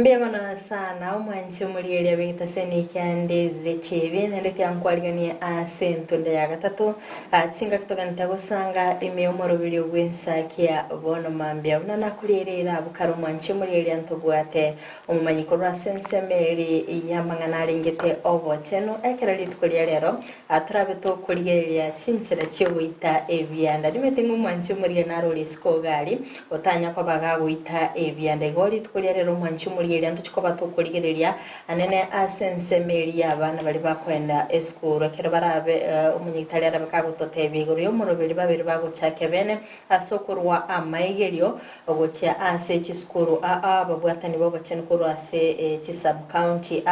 Mbiyamana sana umwanchi muri bita senikandeze TV nendeke yankwaligania asento ya gatatu atsinga kutoganita gusanga imiyomoro biri gwensakia bono mambya unana kulirira bukaro umwanchi muri ntobwate umumanyiko rwa sensemeri yamangana ringete obo cheno ekerali tukuriya rero atrabeto kuriya chinchira cyo guita ebyanda rimete ngumwanchi muri naro risko gali otanya kwa baga guita ebyanda goli tukuriya rero umwanchi muri ntuchikoba tukurigereria anene asensemeri abana bari bakwenda eskuru kera barabe umunyitali arabakagutotebe igoro yo muroberi babiri baguchake bene asokurwa amaigerio ogocha ase chiskuru babwatani bo bachenkuru ase chi sub county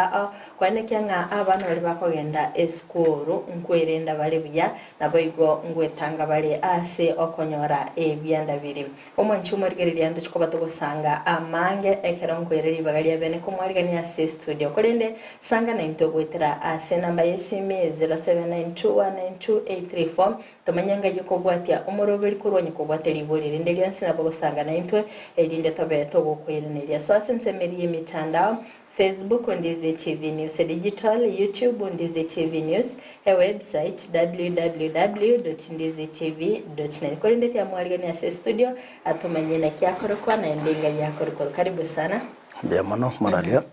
kwane kyanga abana bari bakogenda eskuru nkwerenda bari bya nabo igo ngwetanga bari ase okonyora ebyanda biri omwanchi umurigereria ntuchikoba tugosanga amange ekero nkwereri bagalia bene kumwarigania se studio kolende sanga na intogwetera ase namba yesime 0792192834 tomanyanga yuko bwatia umuroberi kurwanye ko bwateri bolire ndelya nsina bogosanga na intwe elinde tobe togokwereneria so asensemeri yemitandao Facebook Ndize TV News Digital, YouTube Ndize TV News, website www.ndizetv.net. Kolende tia mwarigani ase studio atumanyena kyakorokwa na endinga yakorokoro. Karibu sana. Mbiyamano maralia.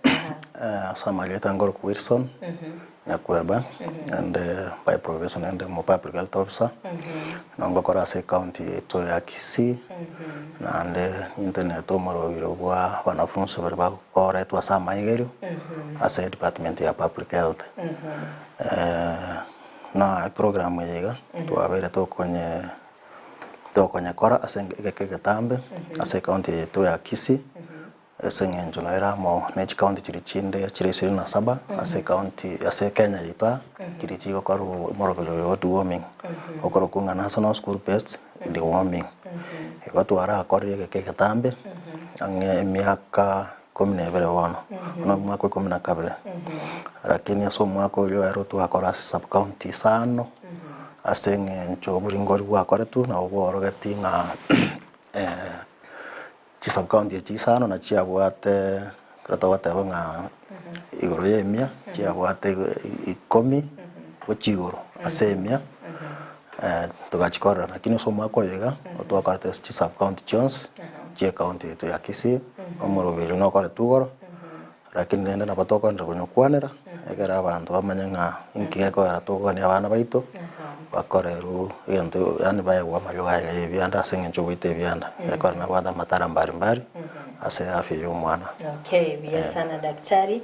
Samalia Tangor Wilson. Nakweba and by profession and public health officer. Nangokora se county to ya Kisii. And internet omoro wirogwa wanafunzi bari bakora etwa samaigerio as a department ya public health. Na program yega twabere tokonye kora asengeke gatambe as a county to ya Kisii. Sengenjo naira mo nechi county chirichinde chirisiri na saba ase county ase Kenya yitwa chirichi okoro morobero yo warming okoro kunga national school best the warming watu wara akori yeke katambe ange miaka 17 wono no mwaka 12 lakini aso mwaka yo ero tu akora sub county sano asengenjo buringori wakore tu na oboro gatinga sub county chisano na chiabwate kratawate banga igoro yemia chiabwate 10 gochigoro asemia tugachikora lakini somo akoyega otwakarte sub county Jones che county to ya Kisii omorobero no kare tugoro lakini nenda na batoko ndo konyokwanera egera abantu bamanyanga inkiko era tugani abana baito bakoreru yento yani baye wa mayoga yebyanda sengencho bite byanda ekora na bada matara mbari ase afya y'umwana. Okay, biya sana daktari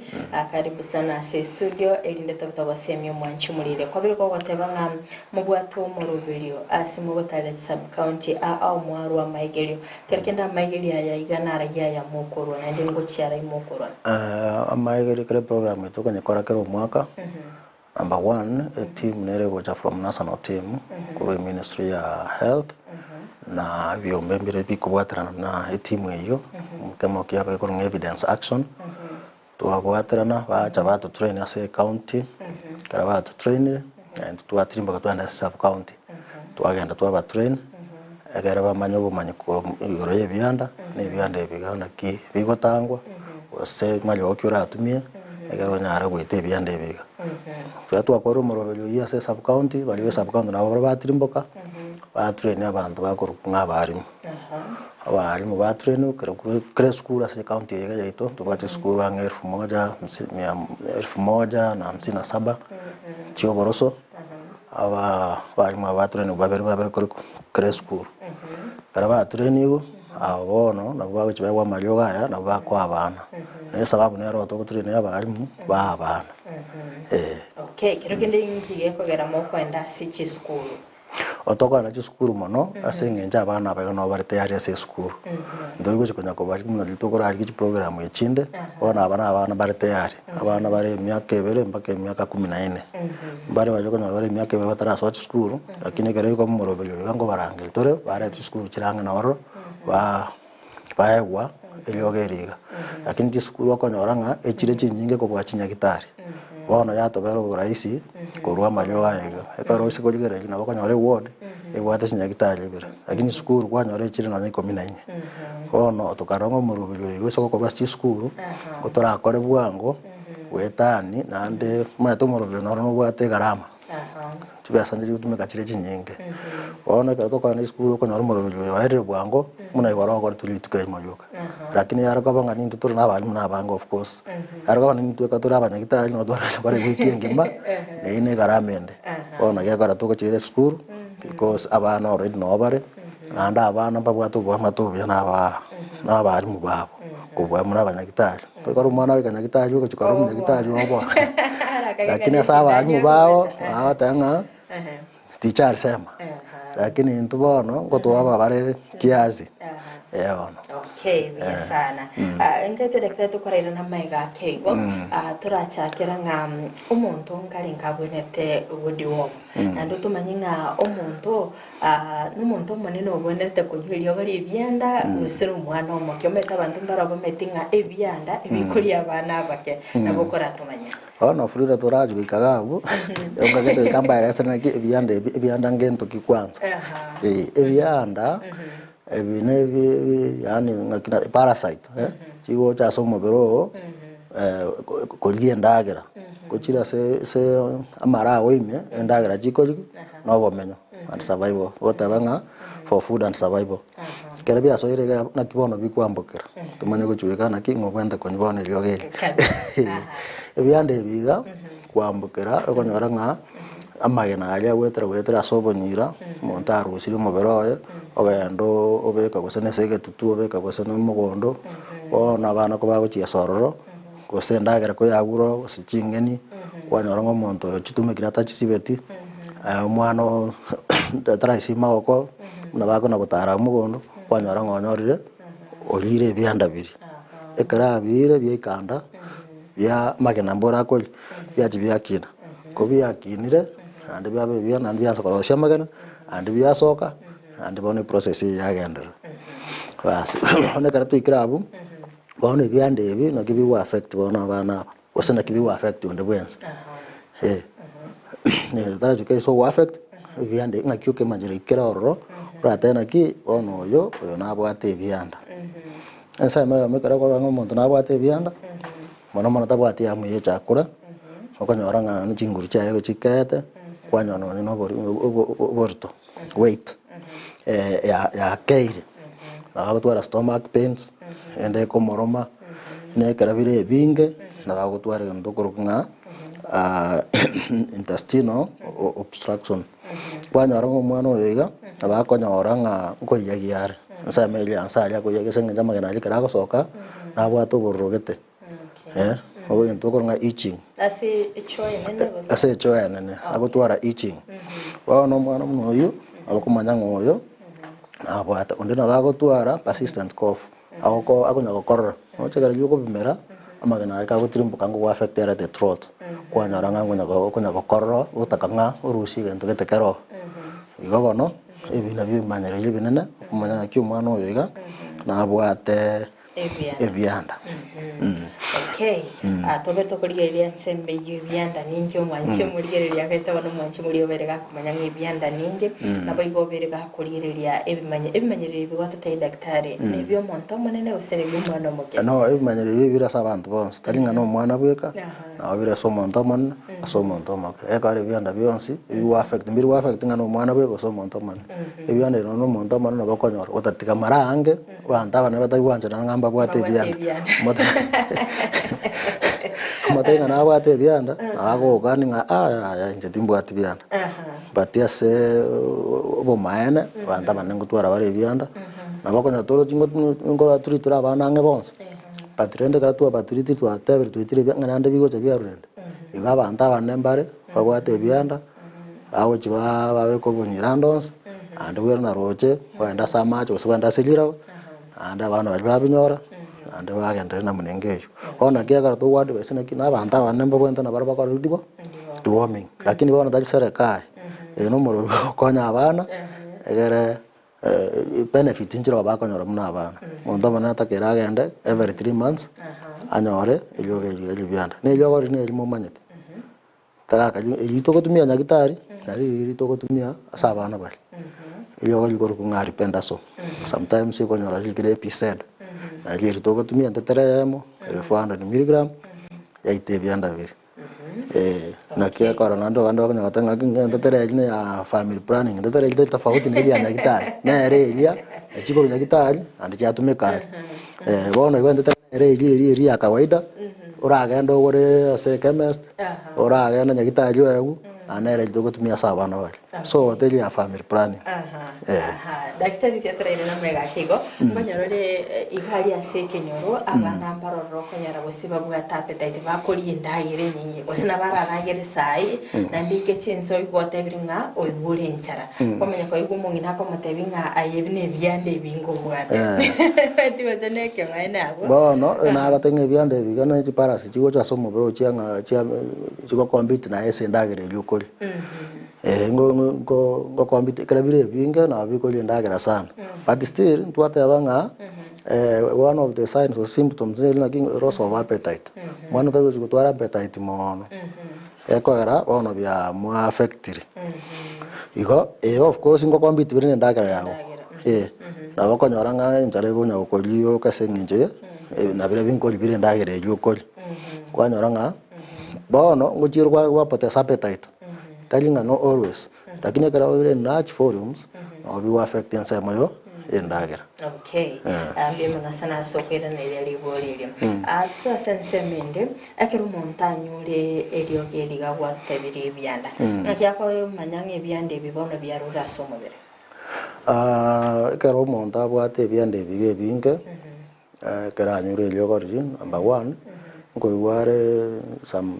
karibu sana ase studio elinde tabitwa semyo mwanchi murire kwabiri ko gotebanga mubwato murubirio ase mubotare sub county au mwaru amaigerio kerkenda amaigerio ya igana aragia ya mukoro na ndingo chiara imukoro amaigerio kare program itokanye kora kero mwaka. Number 1, a team neregoja from national team kuri ministry ya health na biombembere bikubwaterana na team eyo kama kiaba ko evidence action tuabwaterana bacha batu train ase county karaba tu train and tuatrimba katwanda sub county tuagenda tuaba train agaraba manyobo manyiko igoro yebyanda nebyanda ebigana ki bigotangwa ose malyo okura atumie agaro nyara gwite ebyanda ebiga Tuatu akoro morobero ya se sub county bali sub county na baba batrimboka ba train abantu bakorukunga barimu abarimu ba train kare school ase county yega yaito tubate school anga 1157 chio boroso barimu ba train babere kare school karaba train ibo abono na bwa chiba wa malyoga ya na bakwa abana ne sababu nero to train abarimu ba abana okay kirogende ingiye kogera mo kwenda sichi school otoka na school mono asengenja abana bagano bari tayari ase school ndogo chikonya ko bari muno litokora ari program yechinde bona abana bari tayari abana bari myaka 2 mpaka myaka 14 bari bajokonya bari myaka 2 batara so school lakini kare ko morobero yango barangel tore bare school kiranga na waro baegwa eliogeriga lakini school wakonyoranga echire chinyinge ko bwachinya gitari bona yato bero buraisi korwa malyoga yega ekaro sikogera ina bakonyore ward egwate nyagitari bere lakini skuru kwanyore chiri na 14 ono tukarongo murubiro igwe kwa skuru utora kore bwango wetani nande mwato murubiro no bwate garama tubiasanjiri utumeka chire chinyinge ono katoka na skuru ko nyoro murubiro wahere bwango muna igoro ko tulituka imoyoka lakini yaro kabanga nintu turi n'abarimu n'abango of course yaro kabanga nintu katura abanyagitari no dwara bare weekend ngima ne garamende ono yakara tuko chire skuru because abana already no bare anda abana babwatu bwamatu n'abarimu babo kubwa muna abanyagitari tukaro mwana w'ikanyagitari uko chikaro umunyagitari wabo lakini asaba abarimu babo abatanga teacher sema lakini ntubono ngo tuwaba bare kiazi okay sana ngete daktari tukoraira na maiga keigo turachakira nga umuntu ngari nkabonete udiwo nando tumanyinga umuntu n'umuntu munene ubonete kunywirio gari ebyanda usira umwana omukyo meta abantu mbarabo metinga ebyanda ebikuri abana bake nabokora tumanya ono fulira toraje bikagabu yongagete kambara sana ki ebyanda ngento kikwanza ebyanda ebinebi yani ngakina parasite chiwo cha somo bero kolgie ndagera kuchira se amara wime ndagera chiko no bomenyo and survival otabanga for food and survival kera bya soire na kibono bikwambukira tumanye kuchweka na kingo kwenda konyibone lyogeli ebyande biga kwambukira okonyora nga amagena alia wetera sobonyira montaru usiri muberoye ogendo obeka gusene sege tutu obeka gusene mugondo ona bana ko baguchia sororo gusendagera ko yaguro sichingeni kwanyora ngo monto chitumikira tachisibeti umwana taraisima oko nabako nabutara mugondo kwanyora ngonyorire olire byanda biri ekara bire byikanda bya magena mbora ko byakina ko byakinire ande byabe byana ande byasokora shamagana ande byasoka ande bone process yagendera basi one karatu ikrabu bone byande ebi no gibi wa affect bona bana wasena gibi wa affect on the wens ne dara juke so wa affect byande ngakyuke majira ikiroro ratena ki ono yo nabo ate byanda esa me kara ko ngomuntu nabo ate byanda mona tabwati ya muye chakura okanyora nga n'chinguru chayo chikete kwanyona no borto weight ya keire nagutwara stomach pains ende komoroma ne karavire binge nagutwara ndokorunga intestinal obstruction kwanyora ngomwana oyiga abakonyora nga koyagiare nsamelia nsaya koyagesenga jamagana likara gosoka nabwato borogete obo ntokorunga itching ase choya nene agutwara itching no mwana munoyo abakumanya ngoyo abwata onde nabagutwara persistent cough akonya gokorora nochegera yuko bimera amagana ka gutirimbuka ngo affect the throat kwanyara ngonya gokorora utakanga urusi gento getekero igobono ebina bimanyere binene kumanya ki umwana oyiga nabwate ebyanda okay tobeto kurigeria nsembe y'ebyanda ninge omwanche murigeria geta bano mwanche muri oberega kumanya ng'ebyanda ninge nabo igoberega kurigeria ebimanyerere biwato tai daktari nebyo monto monene usene by'umwana omuke no ebimanyerere bira sabantu bonse talinga no mwana bweka na bira so monto mon so monto make ekare byanda byonsi biwa affect mbiri wa affect ngano mwana bweka so monto mon ebyanda no monto mon nabo konyora utatika marange banta bana batagwanje ngamba bwate byanda mata ngana bwate byanda ago gani nga nje timbwate byanda batia se obo maana banta bana ngutwara bare byanda nabakonya toro ngora turitura bana nge bonse patrende kala tu baturiti tu atebere tuitire ngana ande bigo cyo byarurende iga banta bana mbare babwate byanda aho chiba babe ko bonyirandons ande bwera na roche wenda samacho uswenda silira ande abana babinyora ande bagenda na munengeyo ona kiagara to wadi wesena kina banta bana mbabwenta na baraba kwa dibo deworming lakini bana dali serikali no moro konya abana egere benefit njiro bakonyora muna abana mondo bana takera agende every 3 months anyore ilyoge byanda ne ilyoge ne ilimo manyete taka yito ko tumia nyagitari nari yito ko tumia asabana bali Iyo ko ngari penda so. Sometimes ko nyora jikire episode. Na jiri to tumia nteteremo 400 mg ya itebianda vile. Na kia corona ndo ando kanya katanga kinga ntetere ne ya family planning ntetere ile tofauti na ile ya daktari. Na ile ile chiko ya daktari andi chatumika. Bona iwe ntetere ile ya kawaida. Uragenda ugure ase chemist. Uragenda daktari wewe anere to tumia sawa na wale. So ile ya family planning. Daktari tetere ile na mega kigo ngonyarore igari ase kenyoro abana mbaroro konyara gosiba bwa appetite bakori indagire nyinyi gosina bararagire sai na ndike chinso igote biringa oibure nchara komenya ko igumungi nako matebinga ayebine byande bingo bwate tibaze neke mwana abo bono na batenge byande bigana ti parasi chigo cha somo bro chianga chia chigo compete na ese ndagire lyukoli ngo compete krabire binga na bikoli ndagire sana but still tuate abanga one of the signs or symptoms is like loss of appetite. One of those with appetite mono. Ekora one of ya more affected. Of course ngo compete within ndagara yao. Na bako nyoranga njare go nyakolio kasenje na bire binko bire ndagara yokoli. Kwa nyoranga bono ngo chiro kwa potes appetite. Telling no always. Lakini kara wire large forums no be affecting samayo endagera. Okay. Mbona sana sokera na ile libolile. So sensemende akero montanyule eliogeli gwa tebiri byanda. Nakia kwa manyange byande bibono byarura somobere. Kero monta bwate byande bige binge. Kera nyure eliogori number 1 ngo ware some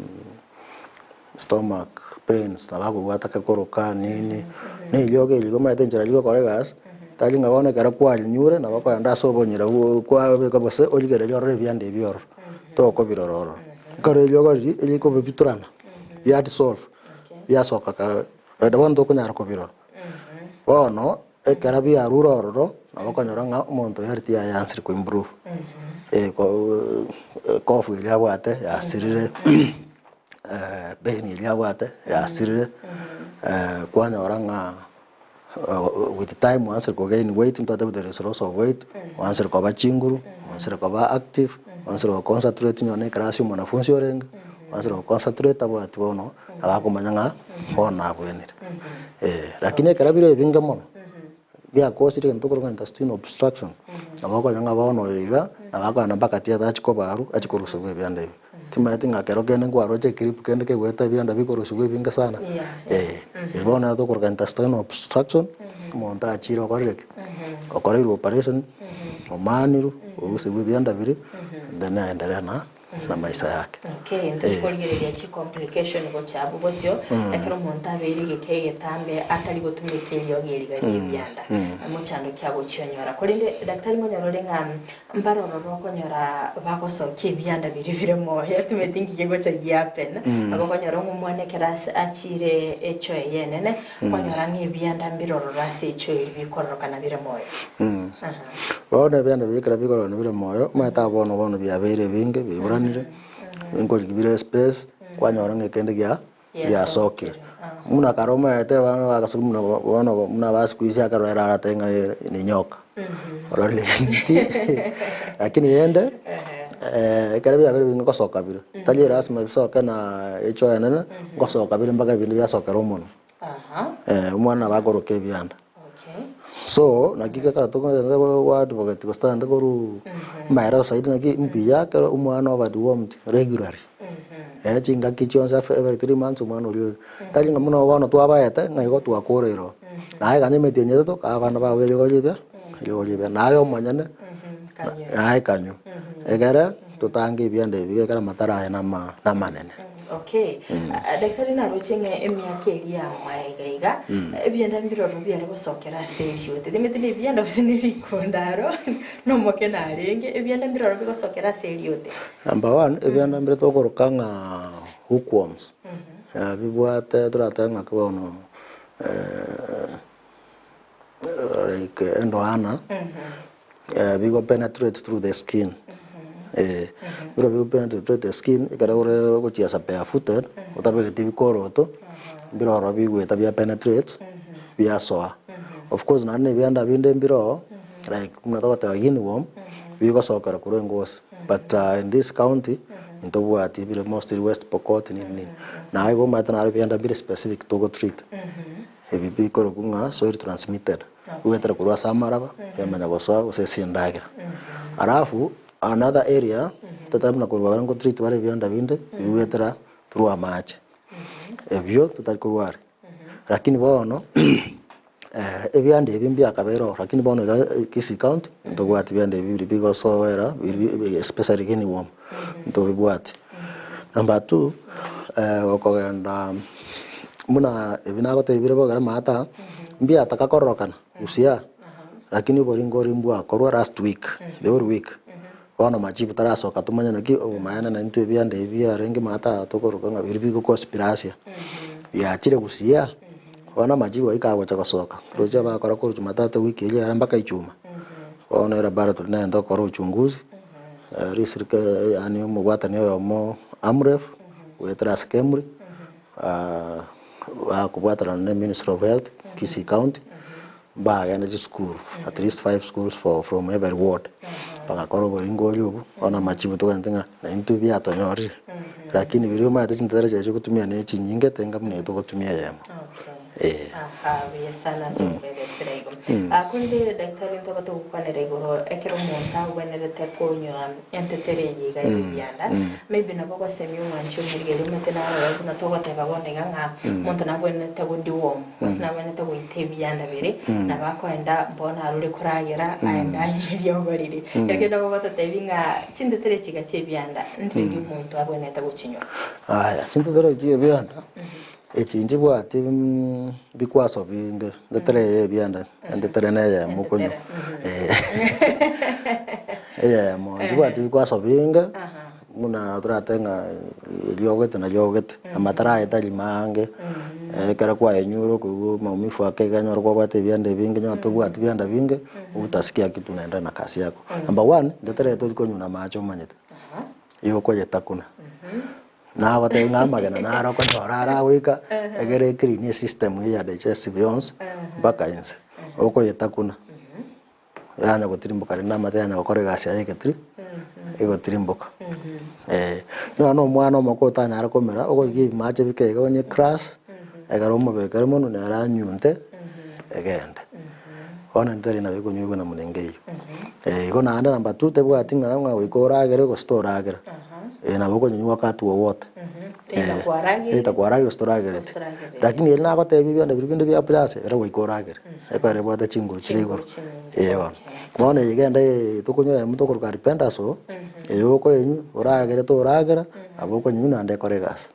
stomach pains na bago wataka koroka nini. Ni eliogeli go maite njira ligo koregas. Tali ngabone kara kwa nyure na bako anda so bonyira kwa ko bose oligere jore byande bior to ko birororo kare jogori eli ko biturana ya dissolve ya soka ka da bondo ko nyara ko biroro bono e kara bi aruroro na bako nyora nga monto yarti ya answer ko improve ko fu ya wate ya sirire beni ya wate ya sirire kwa nyora nga with the time once go gain weight into there is loss of weight once go ba chinguru once go ba active once go concentrate on calcium na function once go concentrate about bono abako manyanga bona bwenere lakini karabire vinga mono bia cause ile ntoko kwa intestinal obstruction abako nyanga bono iga abako na bakati ya chiko baru achiko rusubwe byande tima tinga kero gene ngwaro che grip kende ke weta byanda biko rusubwe binga sana ibona to kwa intestinal obstruction monta chiro korek okore operation omaniru urusubwe byanda biri then aendelea na maisha yake. Okay, ndikuligereria chi complication go chabu bosyo ekero monta beri gikege tambe atari gutumikiriyo gerigali byanda muchando kyabo cyonyora kolinde daktari monyarore ngam mbaroro konyora bagosoke byanda biri bire moya tumetingi go cha yapen abo konyora ngumwane kerase achire echo yenene konyora ngibyanda mbiroro rase echo ibikororoka na bire moya bona byanda bikira bikororo na bire moyo mata bono byabere binge bibura ngo gibire space kwa nyora ngekende ya sokire muna karoma ete bana bakasumuna bona muna basikuisi akarora aratenga ni nyoka orale nti lakini yende karabi abere ngo soka bire tali rasma bisoka na echo yanana ngo soka bire mbaga bintu bya soka romono umwana bagoroke byanda so nakika karato ngo wa advocate ko stand ko maira saidi naki mpiya kero umwana wa duomti regularly chinga kichonza every 3 months umwana uli tali ngamuna wana tu abayete ngai go tu akorero nae kanye metenye to ka bana ba wele golibya nayo manyane ai kanyo egara tutangi byande bigekara matara na manene. Okay. Daktari na rochenge emyake ya maegaiga ebyanda mbiroro byane gusokera seriyo temetene byanda businiri kondaro no moke narenge ebyanda mbiroro bigosokera seriyo te. Number 1 ebyanda mbire to korokanga hookworms bibwate turatanga kubono like endoana bigo penetrate through the skin. Biro bigo penetrate the skin ikara ore go chia sapea footed otabe kiti koroto biro ro bigo tabia penetrate bia soa Of course nane bianda binde mbiro like muna tawata uniform biko sokara kuro ngos but in this county into what ibire mostly West Pokot ni na I go mata na bianda bire specific to go treat ebi biko kunga soil transmitted uetra kurwa samaraba yamanya gosoa usesi ndagira arafu another area tatamna kurwa ngo treat bare bianda binde uetra through a match ebyo tutakurwari lakini bono ebyande ebimbi akabero lakini bono Kisii County ntogwati byande ebibiri bigosowera especially gini wom ntobibwati number 2 okogenda muna ebinagote ebire bogara mata mbi atakakorokana usia lakini boringori mbwa korwa last week the whole week bono machibu tarasoka tumanya naki omayana na ntwe byande ebya renge mata tokorokanga biribigo conspiracy byachire gusia wana majibu ikawa chakasoka roja bakora ko Jumatatu wiki ile arambaka ichuma ona era bara tunaenda kwa uchunguzi risirika yani mugwata niyo mo amref wetra skemri kubwata na Ministry of Health Kisii County ba energy school at least 5 schools from every ward paka koro boringoli ubu ona majibu to ntinga na intu bya tonyori lakini biri ma tachintere cyo kutumia ne chinyinge tenga mne to kutumia yemo sana so beresirego akundi daktari ntobato kwanere igoro ekero monta wenerete konyo entetereji ga yanda maybe naboko semyo mwancho murigere metena ro na togote babonega nga monta nabwenete gudiwo basina bwenete guitebi yanda bere nabakwenda mbona arure kuragera aenda yogorire ekero naboko tetebinga chindetereji ga chebyanda ndindi muntu abwenete guchinywa chindetereji byanda echinji bwati bikwaso binge ndetere byanda ndetere naye mukonyo mo bwati bikwaso binge muna tratenga yogete na yogete amatara etali mange kera kwa enyuro ku maumifu akeganya kwa bwati byanda binge nyoto bwati byanda binge utasikia kitu naenda na kasi yako number 1 ndetere to konyo na macho manyete yoko yetakuna na wate ngamagana na ara ko ntorara wika egere clean system ya digestive organs bakainse oko yetakuna yana gotirimboka rina mate yana gokore gasi ayeketri ego tirimboka no mwana moko tanya ara komera ogo give mache bikega onye crash egaro mo bekare mono na ara nyunte egende ona ntari na biko nyugo na munengeyo ego na anda number 2 tebwa tinga nga wikora agere go store agere na boko nyuwa katu wote eta kwaragiro storagere lakini elina agotebi byanda bibinde bya place era wikora-agere ekore bwata chinguru chirigoro ewa kubona yigenda tukunyo mutokoro karipenda so eyoko yenyu oragere to oragera aboko nyina nande kore gas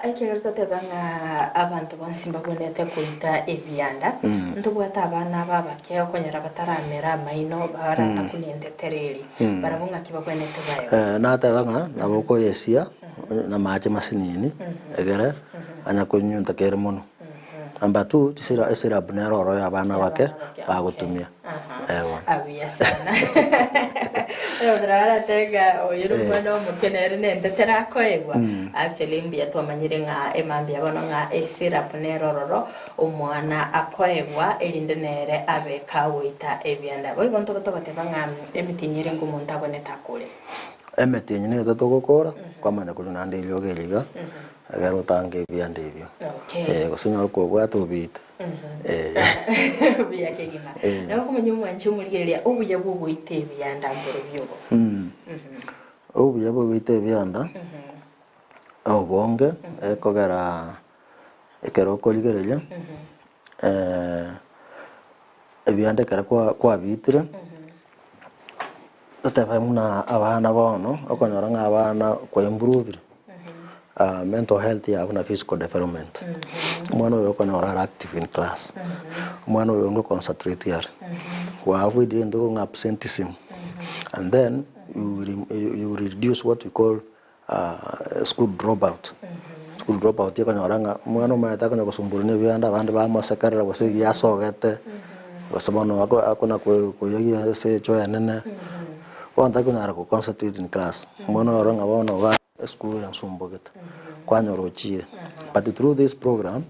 ekero totebanga abantu bansimba bonete kuita ebyanda ntubwata abana babake okonyera bataramera maino barata kunendetereri barabunga kibakwenete bayo natabanga naboko yesia na mache masinini egere anya kunyunta kere mono number 2 tisira esira bunero ro abana bake bagutumia ewa abiya sana Eudra tega oyiru mwana mukenere nendetera koegwa actually mbia twamanyire nga emambi abono nga esira bunero ro omwana akoegwa elindenere abeka wita ebyanda boy gonto batebanga emitinyire ngumuntu aboneta kule emeti nyine tatogokora kwamanya kulina ndi lyogeliga agaro tange byande byo kusinya ko bwato bita biya kegima naho kumenye umwanchi umurigereria ubuye bwite byanda mboro byobo ubuye bwite byanda obonge ekogera ekero koligereria ebyande kera kwa bitire tatavamuna abana bono okonyora nga abana kwa improve mental health ya na physical development mwana uyo okonyora active in class mwana uyo ngo concentrate yar wa avoid ndo nga absenteeism and then you reduce what we call school dropout yakonyora nga mwana umayata konya kusumbulene byanda abandi bamosekarira bose yasogete basobono akona kuyogia se choya nene wanta kunyara ku concentrate in class mwana oronga bono wa school ya sumbogeta kwanyoro chire but through this program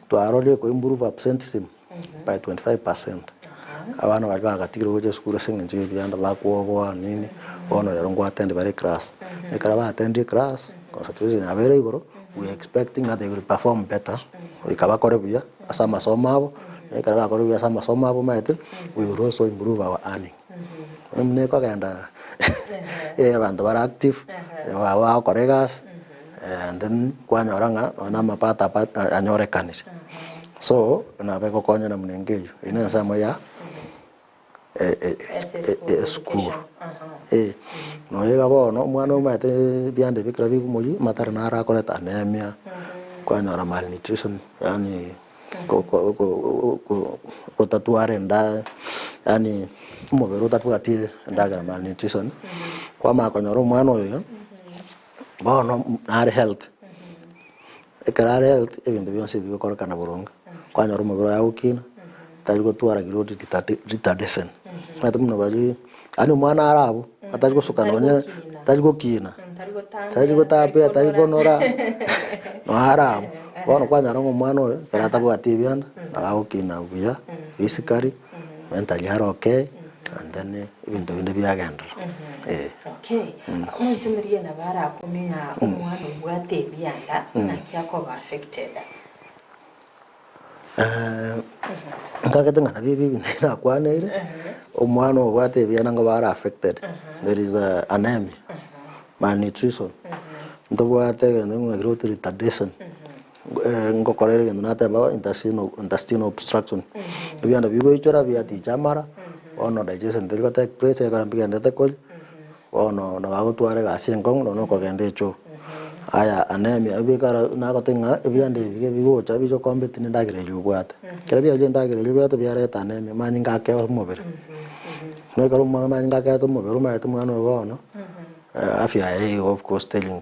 to arole ko improve absenteeism by 25%. Abana bari bagatigire goje skuru sing'encho ebianda bakwogwa nini bono rero ngwatende bari class ekara batendi class concentration abere igoro we expecting that they will perform better ikabakore buya asa masomo abo ekara bakore buya asa masomo abo maete we will also improve our earning mne ko ganda abantu bara active wa koregas and then kwanyoranga na mapata anyorekanire so na beko konya na mnengeyo ina samo ya school no yega bono mwana umate biande bikira bigumoyi matara na ara koreta anemia kwanyora malnutrition yani ko tatuare nda yani umubero tatuatie ndaga malnutrition kwa makonyora mwana oyo bono na health ekarare health ebintu byonse bigokorokana burunga kwanyora umubero yawukina tajiko tuara giroti retardation mata muno baji ani mwana arabu atajiko sukana onya tajiko kina tajiko tape tajiko nora no arabu bono kwanyora mwana oyo karata bwa tibianda awukina buya physically mentally are okay and then ibintu binde byagenda okay umuntu muri na bara kumenya umwana bwa tibianda na kyako ba affected ngakatengana bibi na kwaneire omwana obwate byana ngo bara affected there is anemia malnutrition ndobwate ngo growth retardation ngo korere ngo nata ba intestinal obstruction byana bigo ichora byati chamara ono digestion ndiko take place ekara mbiganda tekol ono na bago tware gasengong no ko gende cho aya anemia bikara na gotenga ebyande bigo cha bijo kompeti ndagire yubwate kera byaje ndagire yubwate byareta anemia manyinga ke umubiri no karo manyinga ke umubiri maete mwana bono afya ye of course telling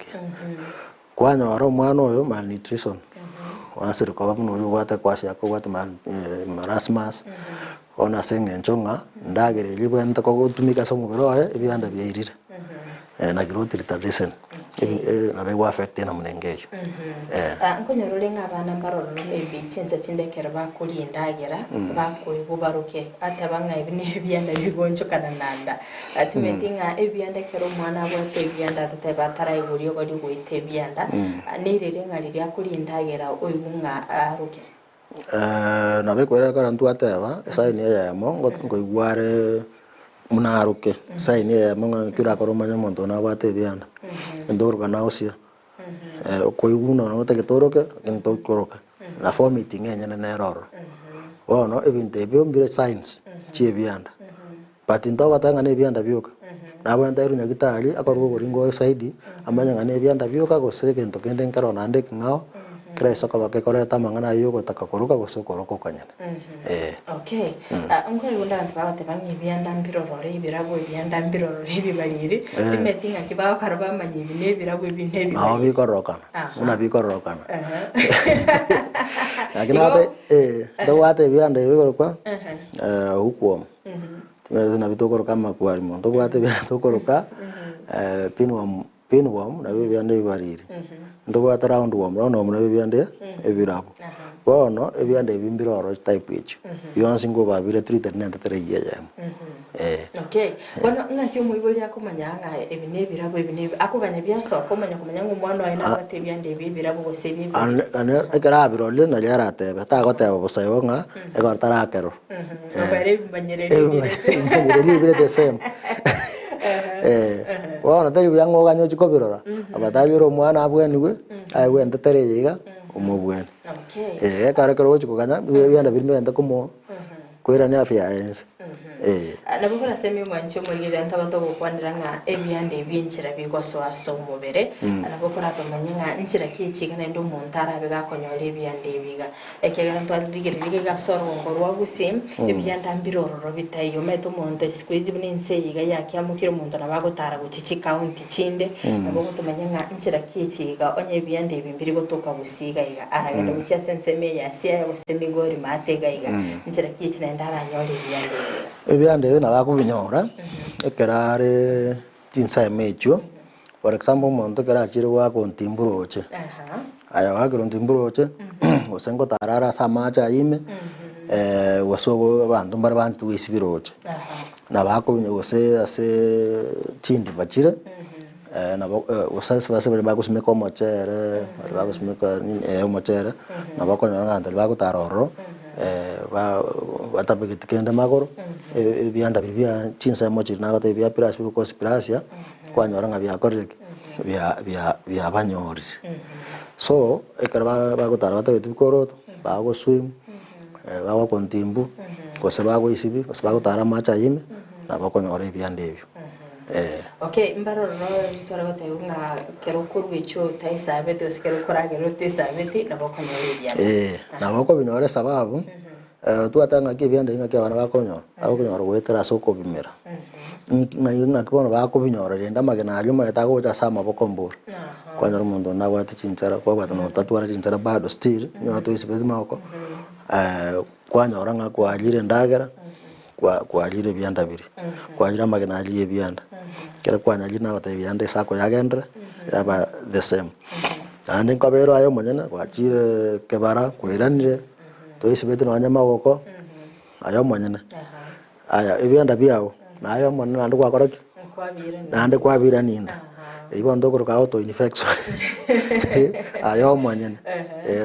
kwanyora mwana oyo malnutrition wasiri kwa muno yubwate kwasi akobwate marasmus ona seng'enchonga ndagire yubwate ko gutumika so umubiri oyo ebyande byirire na growth retardation na be affect na munengeyo nkonyoro ngabana mbaroro maybe chenza chindekera bakulindagera bakuibo baruke atabanga ibine byanda bigonjo kana nanda atimetinga ebyandekero mwana bote byanda tutabatara iguriyo bari goite byanda nirere ngari lya kulindagera oyunga aruke na be kwera karantu ateba saini yamo ngoigware munaruke saini yamo kira koromanya muntu na bate byanda ndorga nausia koiguno no teketoroke kinto koroka na for meeting enyene neroro wono ebinte byo mbire science chie byanda but into batanga ne byanda byoka nabo ndairu nyagitali akorwo boringo saidi amanya ngane byanda byoka goseke into kende nkaro nande ngao kreso ka bakekoreta mangana yugo takakoroka gosokoroko kanyana okay ngore unda abantu babate bangi byanda mbirorore ibirabo byanda mbirorore bibalire timetinga kibao karaba manyi bine birabo bine bibalire aho bikorokana una bikorokana akinate ndawate byanda bikorokwa hukuom na bitokoroka makwari mo ndawate byanda tokoroka pinworm na byanda bibalire ndobwata round worm no muna byande ebirabo bono ebyande bimbiroro type each yonse ngo babire treated nende tereye okay bono ngakyo muibuli akomanya nga ebine birabo ebine akoganya byaso akomanya kumanya ngo mwana aina bate byande bibirabo gose bibi ana ekara birole na yara tebe ta goteba busayo nga ekortara akero bare banyerere bire the same wana tayo yango ganyo chiko birora abatabiro mwana abweniwe aiwe ntetere yiga umubwene kare karo chiko ganya byanda birime enda kumo kwera ne afya yense nabukora semi mwancho muri ranta bato gukwanira nga ebyande byinchira bigoso aso umubere nabukora tomanya nga nchira kichigana ndo muntara bega konyora ebyande biga ekegana twaligirige gasoro ngorwa busim ebyanda mbirororo bitayo meto monte squeeze binense yiga yakyamukira umuntu nabagotara gucici county chinde nabwo tomanya nga nchira kichiga onye ebyande bimbiri gotoka busiga yiga aragenda bucya senseme ya sia yosemigori matega yiga nchira kichina ndara nyore ebyande ebyande na bakubinyora ekerare tinsa emecho for example muntu kera chirwa kontimburoche aya wakiro ntimburoche osengo tarara samacha ime waso abantu mbara bantu tuisibiroche na bako ose ase chindi bachira na usasa base bako simeka mochere bako simeka ni mochere na bako nyanga bako taroro batapeke kende magoro bianda bibia chinsa mochi na bata bia piras biko conspiracia kwa nyoranga bia korrek bia banyori so ekara bako tarata bitukoro bako swim bako kontimbu kwa sababu isibi kwa sababu tara macha yime na bako nyore bia ndebyo okay mbaro no toragota yunga kero kurwicho taisabete osikero koragero tesabete na bako nyore bia na bako binore sababu tu atanga kibyanda inga kyabana bakonyo abakonyo gwetera soko bimera na yunga kibona bako binyora renda magena alyuma yatago cha sama bokombura kwa nyoro mundo na wati chinchara kwa bata no tatwara chinchara bado still nyo to isibezi mako kwa nyora nga kwa ajire ndagera kwa ajire byanda biri kwa ajira magena aliye byanda kera kwa nyajina na bata byanda sako yagendra yaba the same ande kabero ayo monyana kwa ajire kebara kwiranire to isibete no anyama woko ayo monyana aya ibyanda byao na ayo monyana ndo kwa koraki na ande kwa biraninda ibo ndokoro ka auto infection ayo monyana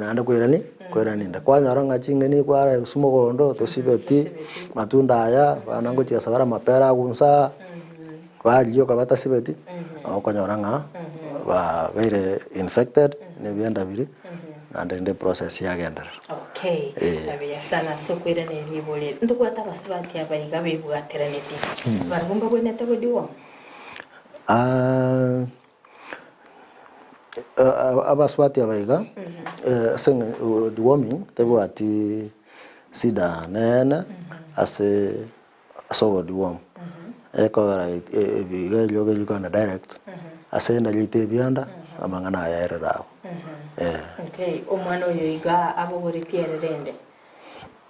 na ande kwiraninda kwa nyoranga chingeni kwa sumogondo to sibeti matunda aya bana ngo chia sabara mapera gunsa kwa liyo kabata sibeti kwa nyoranga ba very infected ne byanda biri and in the process yagendera okay abiya sana so kwirane libole ndugwata basubati abayiga bebugateraniti baragomba bwenete bodiwo abaswati abayiga sing deworming tebo ati sida nena ase so deworm ekora ebiga yoga yukana direct ase nda lite byanda amangana yaerera okay omwana oyo iga abogore tiererende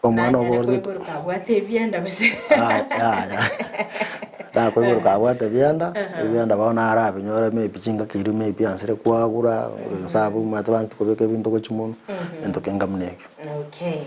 omwana obogore ka bwate byanda base da ko buru ka bwate byanda byanda baona ara binyora me pichinga kiru me piansere kwagura sabu matabantu ko beke bintu ko chimuno ento kenga mneke okay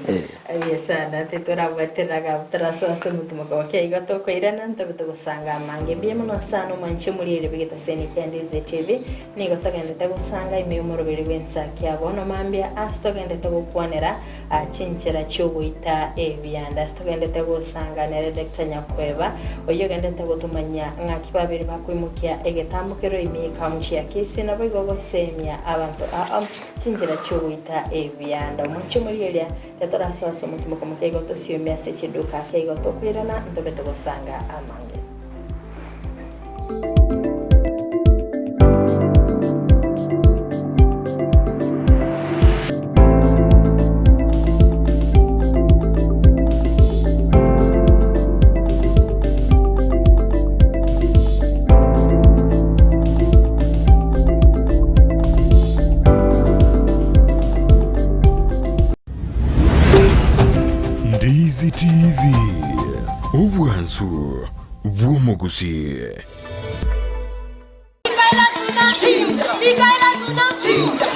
abiyesana tetora bwateraga traso asemutumo ko iga to ko irana ntobeto gusanga mange biyemo no sano manche muri bigeta seni kyandize TV nigo tagende tagusanga imiyomoro biri wensa kyabona mambia astogende tagukwanera achinchera cyobuyita ebyanda astogende tagusanga nere Dr. Nyakweba oyogende tagutumanya ngakibabiri bakwimukia egetambukero imika muchi kisi na bigo semya abantu chinchera cyobuyita ebyanda umunche muri elia yatora soso mutumo ko mukego to siomya sechiduka kego to kwirana ntobeto gusanga amange Ndizi TV ubwansu bw'omugusi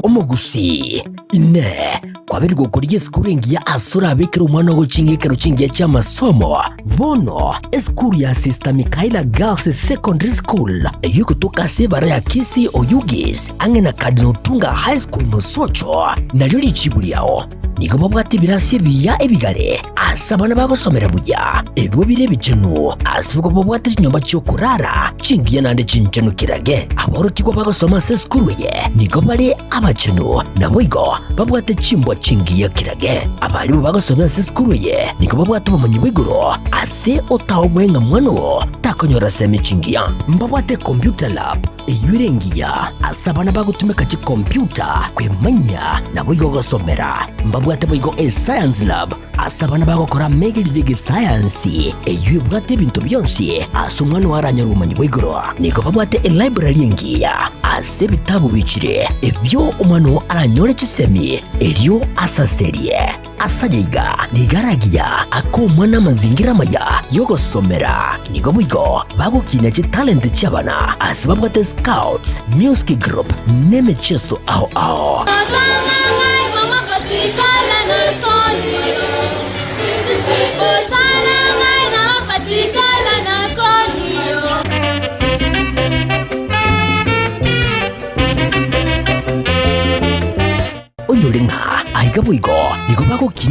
omugusi ine kwabiri gukuriye skuringi ya asura abikira umwana gucingikero cingiye cy'amasomo bono eskuru ya Sister Michaela Girls Secondary School yukutoka sebara ya Kisi Oyugis angena Cardinal Tunga High School Musocho naryo lichibuliao nigo babwate birasi biya ebigare asabana bagosomera buya ebyo birebe cenu asibuko babwate kinyomba cyo kurara cingiye nande cincenu kirage aborokiko bagosoma se skuru ye nigo bali abacenu nabo igo babwate cimbo cingiye kirage abali bagosoma se skuru ye nigo babwate bamanyi bigoro ase otawo mwenga mwano takonyora semi cingiya mbabwate computer lab eyurengiya asabana bagutumeka ci computer kwemanya nabo igo gosomera mbabwate boigo science lab asabana bagokora megirige science eyubwate bintu byonsi asumwana waranya rumanyi bwigoro niko babwate library ngiya ase bitabu bicire ebyo umwana aranyore kisemi elyo asaserie asajiga nigaragiya akomwana mazingira maya yogosomera niko bwigo bagukina ci talent cyabana asibabwate scouts music group nemecheso ao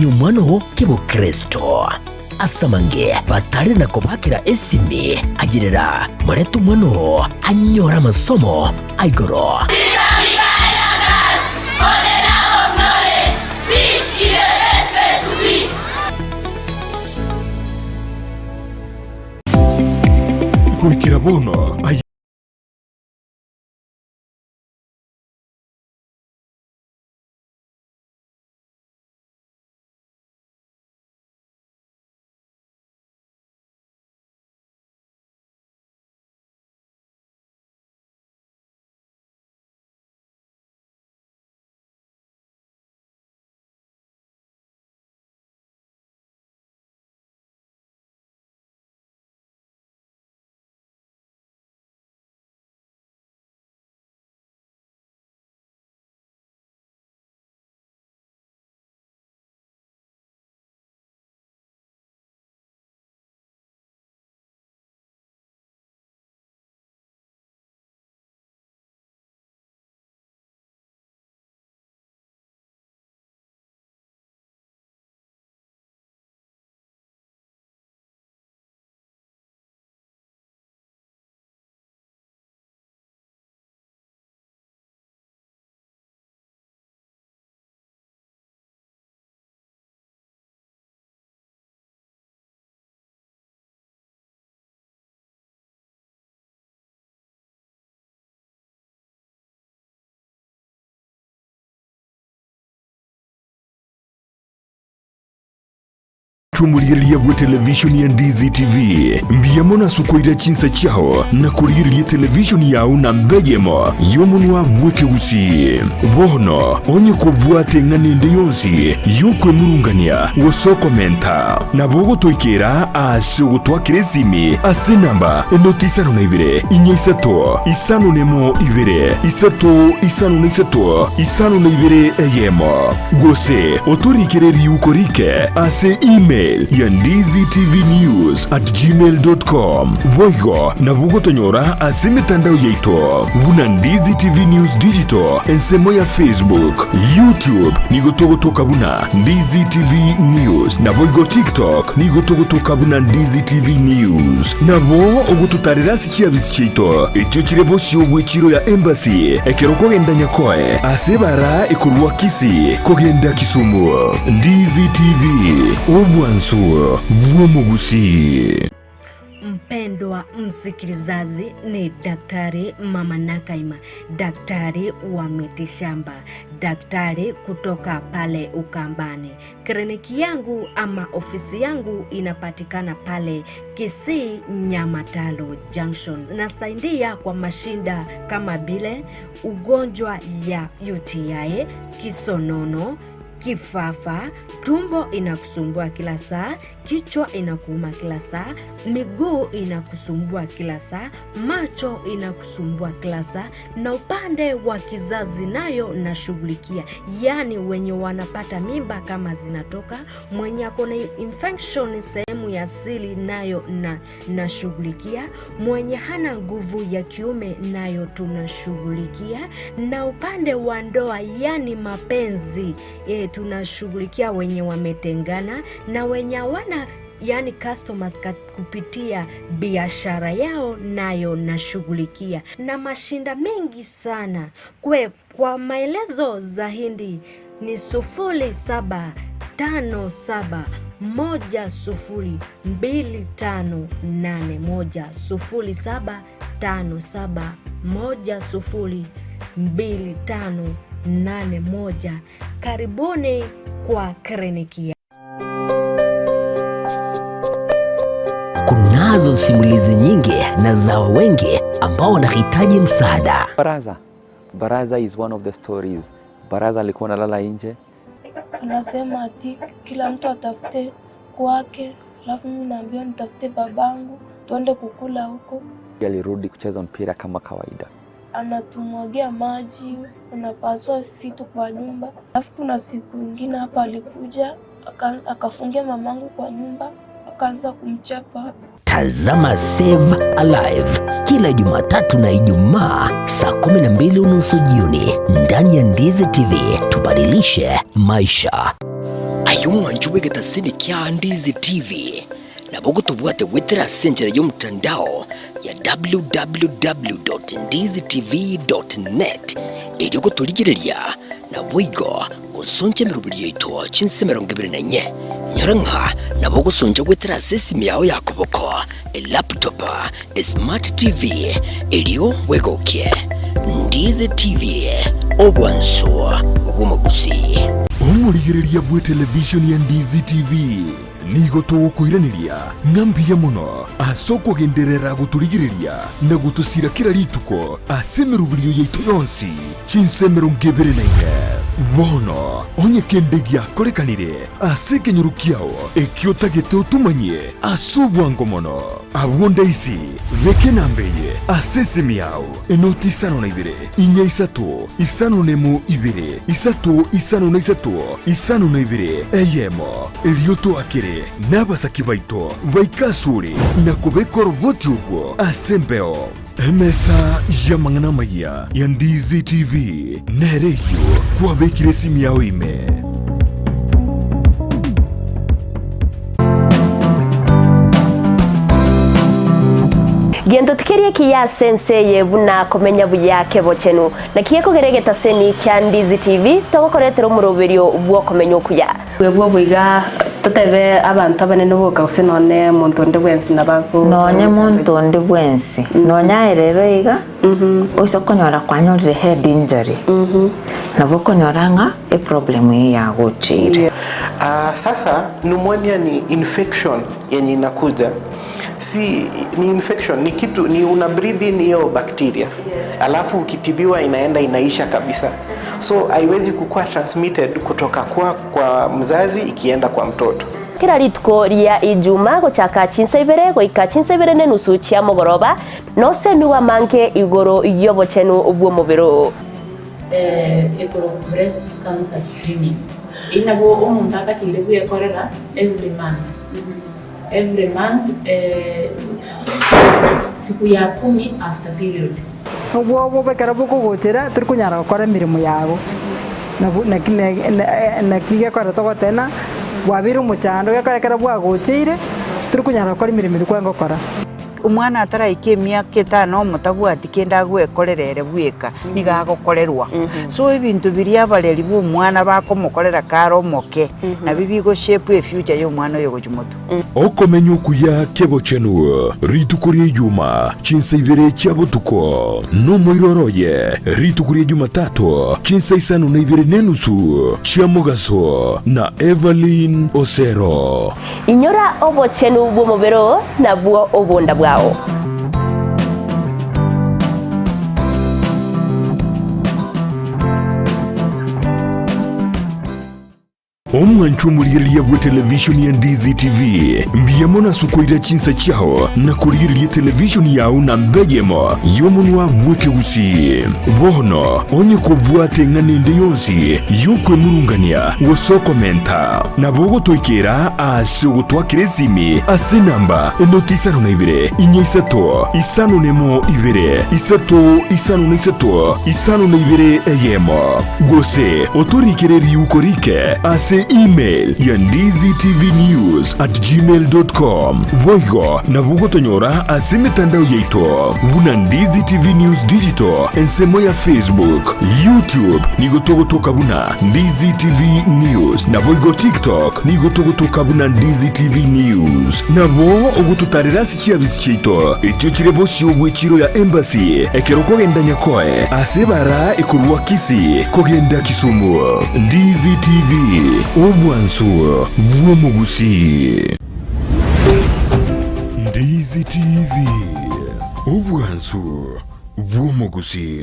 ni umwana kibo Kristo asamange batari na kubakira esimi agirira muretu umwana anyora amasomo aigoro. Kuikira bono tumuliriye bwa televishoni ya Ndizi TV mbiyamona sukoira chinsa chao na kuliriye televishoni yao na mbegemo yomunwa mweke usi bono onye kubwate nganende yonsi yukwe murungania woso komenta na bogo toikera asu twakirezimi asinamba notisano na ibire inyisato isano nemo ibire isato isano na isato isano na ibire eyemo gose otorikere yukorike ase email ya ndizitv@gmail.com voigo na bugo tonyora ase mitandao yeito buna Ndizi TV News Digital ensemo ya Facebook, YouTube nigotogotoka buna Ndizi TV News na voigo TikTok nigotogotoka buna Ndizi TV News na bo ogututarira sikia bisichito ekyo kirebo shobwe chiro ya embassy ekeroko genda nyakoe ase bara ekurwa Kisi kogenda Kisumu. Ndizi TV obwansu bwomugusi. Mpendwa msikilizaji, ni Daktari Mama Nakaima, daktari wa mitishamba, daktari kutoka pale Ukambani. Kliniki yangu ama ofisi yangu inapatikana pale Kisii Nyamatalo Junction. Nasaidia kwa mashinda kama bile ugonjwa ya UTI, kisonono, kifafa, tumbo inakusumbua kila saa, kichwa inakuuma kila saa, miguu inakusumbua kila saa, macho inakusumbua kila saa, na upande wa kizazi nayo nashughulikia. Yani wenye wanapata mimba kama zinatoka, mwenye akona infection sehemu ya siri nayo nashughulikia, mwenye hana nguvu ya kiume nayo tunashughulikia, na upande wa ndoa yani mapenzi tunashughulikia wenye wametengana na wenye wana yani customers kupitia biashara yao nayo nashughulikia, na mashinda mengi sana. Kwa maelezo zaidi ni 0757102581 0757102581. Karibuni kwa kliniki. Kunazo simulizi nyingi na za wengi ambao wanahitaji msaada. Baraza is one of the stories. Baraza alikuwa analala nje. Anasema ati kila mtu atafute kwake, alafu mimi naambiwa nitafute babangu tuende kukula huko. Alirudi kucheza mpira kama kawaida. Anatumwagia maji, anapaswa vitu kwa nyumba. Alafu kuna siku nyingine hapa alikuja akafungia mamangu kwa nyumba, akaanza kumchapa. Tazama Save Alive kila Jumatatu na Ijumaa saa 12:30 jioni ndani ya Ndizi TV. Tubadilishe maisha. yumwanju wegetasini kya Ndizi TV na bogo tubwate wetera senjera y'omutandao ya www.ndizitv.net ili gutuligireria na bwigo usonje mirubiri yito chinse 24 nyaranka na bogo sonje wetera sesimi yao yakoboko laptop smart TV iliyo wegokie Ndizi TV obwanso obumagusi omuligireria bwe television ya Ndizi TV nigo tugukwiraniria ngambia muno asoko genderera gutuligireria na gutusira kira rituko asemerubiriyo yaitu yonsi chinsemero ngeberenenge bono onye kendegia korekanire aseke nyurukiao ekiotagete utumanye asubwango mono abwonda isi veke nambeye asesemi yao enoti isano na ibere inya isato isano nemu ibere isato isano na isato isano na ibere eyemo elioto akere n'abasaki baito baikasure na kubekora ubwoti ubwo asembeo emesa yamangana maya ya Ndizi TV nereyo kuwabekire simu yao ime Gendo tikerie kiya senseye buna komenya buyake bochenu na kiye kugeregeta seni kya Ndizi TV togokoretero muroberio ubwo komenya okuya bwo bwiga tutebe abantu abanene boka kusenone muntu ndi bwensi nabago nonye muntu ndi bwensi nonya rero iga osokonyora kwanyurire head injury nabo konyoranga e problem ya gochire. Sasa pneumonia ni infection yenye inakuja, si ni infection, ni kitu ni una breathe in hiyo bacteria, alafu ukitibiwa inaenda inaisha kabisa, so haiwezi kukua transmitted kutoka kwa mzazi ikienda kwa mtoto. Kira rituko ria ijuma gochaka chinsa ibere goika chinsa ibere ne nusu chia mogoroba no semi wa manke igoro yobochenu ubwo mubiro ekoro breast cancer screening inabo umuntu atakire kuyekorera every month siku ya 10 after period ubwo bekara buko gotera turi kunyara gukora mirimo yago na kige kora togotena wabira umuchando gakarekera bwagocire turi kunyara gukora imirimo ikwengo kora umwana ataraike myaka 5 mutabwati kenda gwekorerere bweka nigagokorerwa so ibintu biri abareri bu umwana bakomukorera karo moke na bibigo shape e future yo mwana yo gujumuto okomenya okuya kebochenu ritukuri yuma chinsa ibere chabutuko no moiroroye ritukuri yuma 3 chinsa isano na ibere nenusu chiamugaso na Evelyn Osero inyora obochenu bwo mobero na bwo obonda bwao omwanchu muligireria bwe television ya Ndizi TV mbiyamona sukoira chinsa chao na kuligireria television yao na mbegemo yomunwa mweke gusi bono onye kubwate nganende yonsi yukwe murungania woso komenta na bogo toikera asugo twakiresimi ase namba enotisano na ibere inyisato isano nemo ibere isato isano na isato isano na ibere eyemo gose otorikere yukorike ase email ya ndiztvnews@gmail.com boigo na bugo tonyora ase mitandao yeito buna Ndizi TV News Digital ensemo ya Facebook, YouTube nigo togotoka buna Ndizi TV News na boigo TikTok nigo togotoka buna Ndizi TV News na bo ogututarira sikia bisichito ekyo kirebo cyobwe kiro ya embassy ekeroko gendanya koe ase bara ekurwa kisi kogenda Kisumu. Ndizi TV obwansu bwomugusi. Ndizi TV obwansu bwomugusi.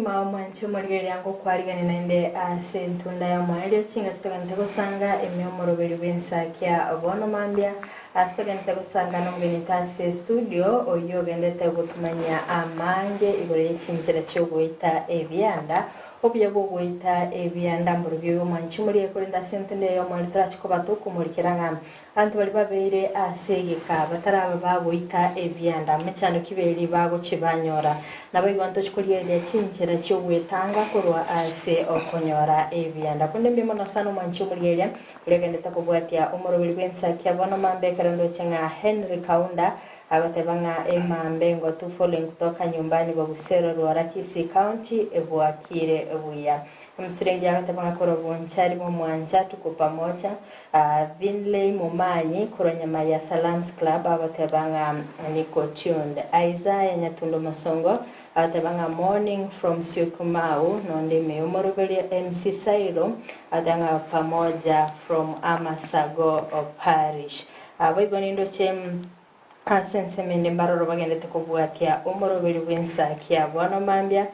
Mwima mwancho murigeri yango kwarigani nende sentunda ya mwaelio chinga tutoganite gusanga emyomoroberi bw'ensakya bono mambia tutoganite gusanga n'omugenitase studio oyo gendete gutumanya amange igoro y'echinchira ky'ogwita ebyanda obuya bw'ogwita ebyanda mburubyo mwancho muri ekurinda sentunda ya mwali turachikoba tukumurikira ngam antu bali babeire asegeka bataraba bagwita ebyanda mechano kiberi bago kibanyora nabo igwanto chikuliye chinchira cy'ogwetanga kurwa ase okonyora ebyanda kunde mbimo nasano mwancho muriye uregendeta kubwatia umurubiri bw'ensakya bono mambe karando chenga Henry Kaunda agatebanga emambe ngo tufole kutoka nyumbani bagusero Rwarakisi County ebwakire ebuya msirengi agatebanga korobo nchari mu mwanja tuko pamoja Vinley Mumanyi kuronyama ya Salams Club agatebanga niko tuned Isaiah Nyatundo Masongo agatebanga morning from Syukumau nonde meumorobeli MC Sairo adanga pamoja from Amasago Parish abaigonindo chem asense mende mbaroro bagendete kubwatia umorobeli bw'ensakya bwana mambya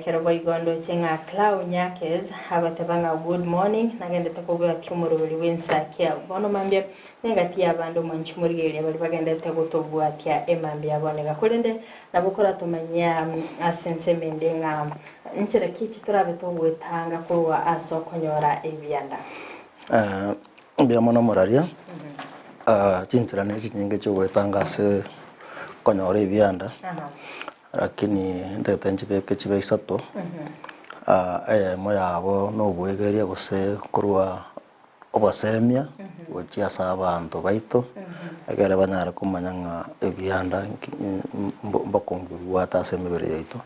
kero boigondo chenga Clau Nyakes abatabanga good morning nagendete kubwatia umorobeli bw'ensakya bwana mambya ngati abantu mwanchi murigeri bali bagendete gutobwatia emambya bonega kurende nabukora tumanya asense mende nga nchira kichi turabe tobwetanga kurwa asokonyora ebyanda byamona moraria chinchira nezi nyingi chogwetanga se konyora ebyanda lakini ndete nchibeke chibe isato moyabo nobwegeria gose kurwa obasemia gochiasa abantu baito egere banyara kumanya ebyanda mbakongurwa tase mibere yaito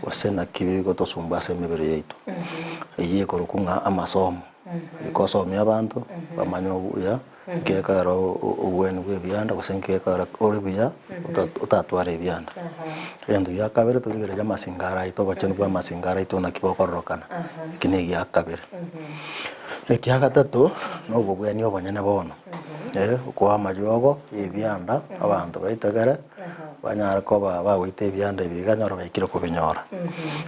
gose na kibi gotosumba se mibere yaito iye korukunga amasomo ikosomya abantu bamanya obuya kekaro ubweni bw'ebyanda gusenkekara oribuya utatwara ebyanda endo ya kabere tugere ya masingara ito bachenu bwa masingara ito nakibokorokana kinegi ya kabere ekya gatatu no bugweni obanyene bono kwa majogo ebyanda abantu baitagara banyara ko bagwite ebyanda biganyoro baikire kubinyora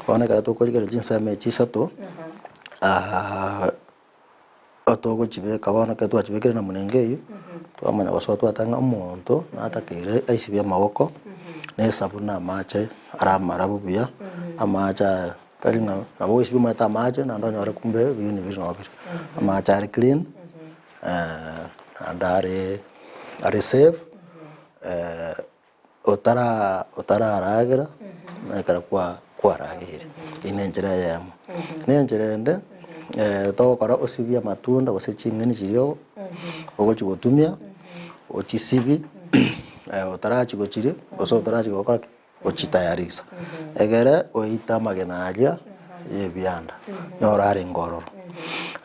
bone kara tukogere jinsame chisatu otogo chibeka bana ke twachibekere na munengeyo twamanya baso twatanga umuntu natakire aisibya amaboko nesabuna amache aramara bubuya amacha talinga nabo isibya mata amache nandonyore kumbe bini birinobire amacha ari clean andare ari safe otara aragira nakara kwa aragire inenjera yamo nenjerende tokora osibia matunda gose chingeni chirio ogochi gotumia ochisibi otarachi gochire oso otarachi gokora ochitayarisa egere oita magenaja yebyanda norare ngororo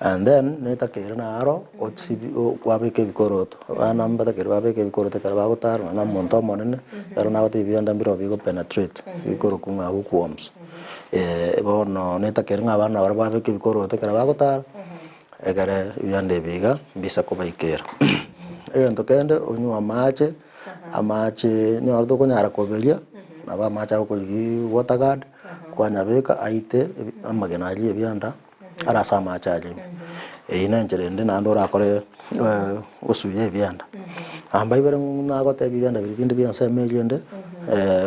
and then netakere naro otsibi kwabeke bikoroto bana mbatakere babeke bikoroto kara bagotaro na monto monene karo nagote byanda mbiro bigo penetrate bikoro kunga worms bono netakere ngabana barababeke bikoroto kara bagotaro egere byande biga bisa kubaikera ento kende onywa amache ni ordo kunyara kobelia naba macha ko gi water guard kwanyabeka aite amagenaji ebyanda arasa machaje inenjerende nandora kore osuye ebyanda amba ibere nagote ebyanda bibindi byanse mejende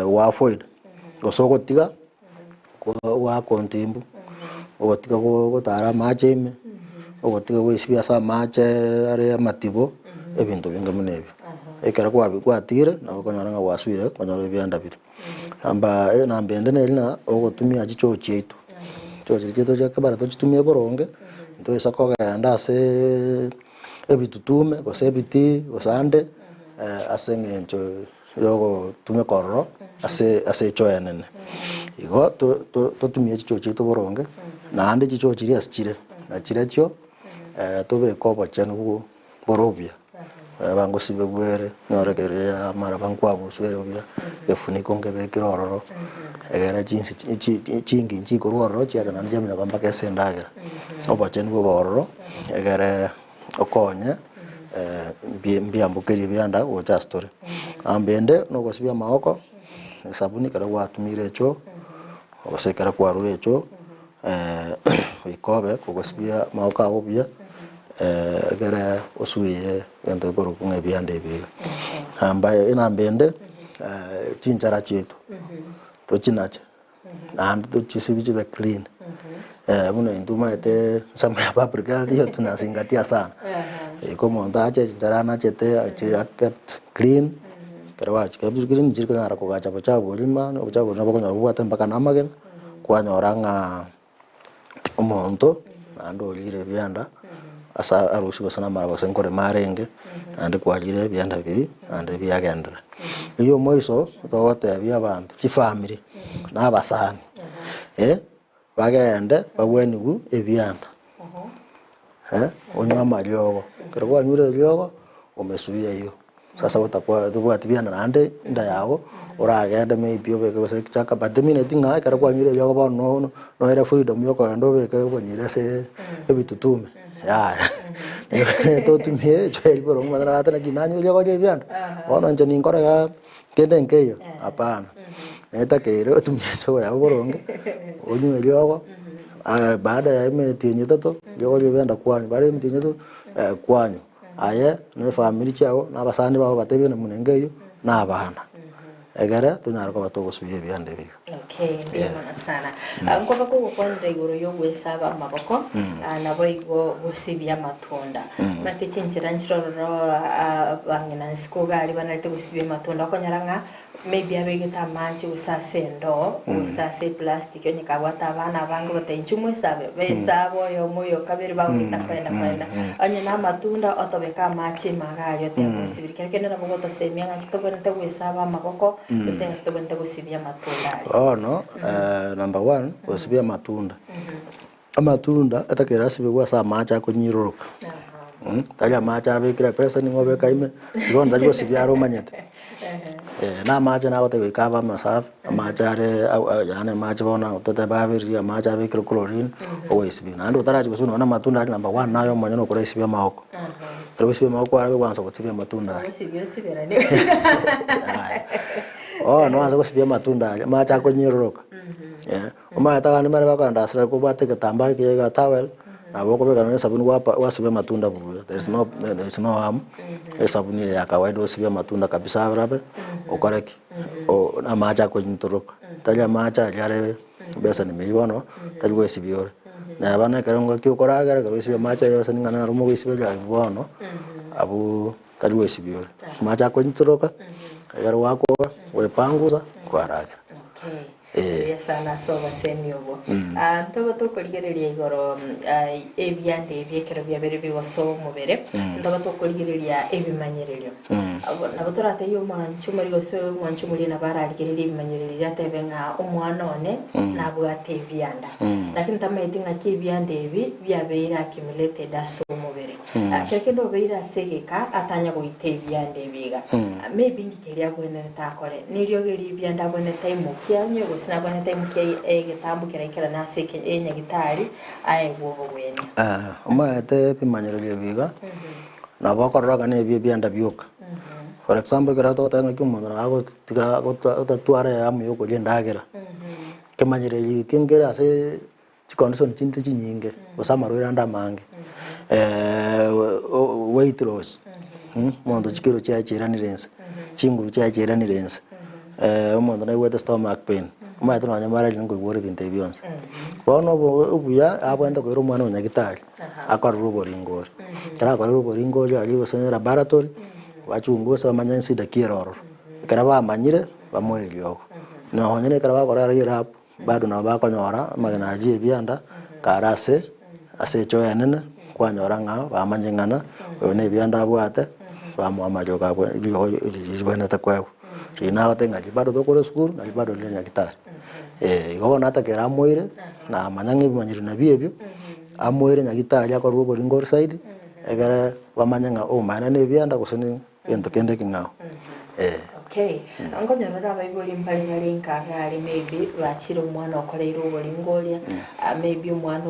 wafoid osoko tiga wa kontimbu otiga gotara macheme otiga gwisibya sa mache are matibo ebintu bingamunebi ekara kwatire nabo konyara wasuye konyara ebyanda biri amba nambende nelina ogotumia chicho chetu chochito chakabara tochitumia boronge nto isakogenda ase ebitutume gose ebiti gosande asengencho yogo tume korro ase choenene igo totumia chicho chetu boronge nande chicho chiri aschire na chirecho tobe kobo chenu borobia bango sibe gwere noregere amara bankwabu swere obya efuniko ngebe kirororo egera jinsi chingi nchiko rororo chiaga nanje mina bamba kesendagera obachen bo bororo egere okonye mbiambukeri byanda ocha story ambende no gosibya maoko sabuni kara watumire cho obasekera kwarure echo ikobe kugosibia mauka obia gara osuye ento koro kunge biande biga ambaye ina mbende chinchara chetu to chinache and to chisibichi be clean muna induma ete samya paprika hiyo tunazingatia sana iko montaje chinchara chete kept clean karawa kept clean jirka ngara ko gacha bacha bolima no bacha bolima ko nyabu atan mpaka namagen kwa nyoranga umonto ando lire bianda asa arusi basana mara basenkore marenge ande kwagire bianda bibi ande byagendera iyo moiso togote bya bantu ki family na basani bagende babwenigu ebyanda onywa malyogo kirwa nyure lyogo umesuya iyo sasa utakuwa tubwati byanda ande nda yawo uragenda maybe obeke bose chaka bademine tinga kara kwa nyure lyogo no era freedom yoko ndo beke bonyire se ebitutume ya to tumie cheli boro mwana hata na kinanyo lyogo je byanda ona nje ninkora ga kende nkeyo hapana neta kero tumie cho ya boronge onywe lyogo baada ya imetinye toto lyogo je byanda kwanyu bare imetinye to kwanyu aye ne family chao na basani babo batebe na munengeyo na abana egara tunyara ko batogosubye byande biga okay ndiyamana sana ngoba ko kwanda igoro yo gwesaba amaboko nabo igo gusibya matunda mate chinchira nchiroro bangina skogari banate gusibya matunda ko nyaranga maybe abegeta manchi usasendo usase plastic yo nyikabwata abana bangu batenchumwe sabe besabo yo moyo kabiri bangita kwenda anya na matunda otobeka machi magari otebusibirikira kenera mugoto semia ngakitobonete gwesaba amaboko usenga kitobonete gusibya matunda no number 1 gusibya matunda amatunda atakera sibigwa sa macha kunyiruruka taya macha abekira pesa ningobe kaime igonda gusibya romanyete na macha na wote wikaba masafi macha are yani macha bona utote babiri macha abekira chlorine oisibya nando taraji kusuna na matunda number 1 nayo mwanyo ko isibya maoko Terus maoko ara kwanza kusibya matunda sibira ne no anza kusibya matunda macha ko nyiruruka uma tawa ni mara bakanda asira ko bate ketamba ke ga towel na boko be kana sabuni wasibya matunda bubu there is no harm sabuni ya kawaida usibya matunda kabisa brabe okoreki na macha ko nyiruruka tanya macha yare besa ni mibono talwe sibyo na bana karongo ki okoraga ka usibya macha yose ngana rumo usibya ya bono abu talwe sibyo macha ko nyiruruka yare wako wepanguza kwaraga sana so basemi obo ntoba to koligereria igoro ebyande ebyekero byabere biwaso mubere ntoba to koligereria ebimanyererio nabo turate yo manchu muri gose manchu muri na baraligereria ebimanyererio atebenga omwana one nabwate ebyanda lakini tamayitinga kibyande ebi byabeira accumulated aso mubere kekendo beira segeka atanya goite ebyande ebiga maybe ngikeria bwene takore niryo geri ebyanda bwene time kyanyo sina bwana time ke getambu kera na seke nyagitari aye bobo wene uma ete pimanyererio biga na bakoroga ne byanda byuka for example kera to tanga kyumo na ago tiga go tatuara ya myuko gendagera kemanyererio kengera se condition chinte chinyinge osamaro iranda mange weight loss mondo chikiro cha chiranirense chinguru cha chiranirense mondo na wete stomach pain uma ito na mara lingo gore binte bionse bono obuya abwenda ko rumwana nyagitari akora rubo ringori kara akora rubo ringori ali bosene laboratory wachungu sa manyansi da kiroro kara ba manyire bamoelyo no honyene kara ba kora rap bado na ba konyora magana ji byanda karase ase choya nene kwanyora nga ba manyengana one byanda bwate ba mu amajo ka bwe jibana takwa rina watenga bado to kore school na bado le nyagitari igona atakera moire na manyange bimanyire na byebyo amoire nyagitari akora rubo ringor side egara bamanyanga o mana ne byanda kusene ento kende kingao Okay. Ngonyorora abaibuli mbali bali nkagari maybe bachira umwana okoreire uburingoria maybe umwana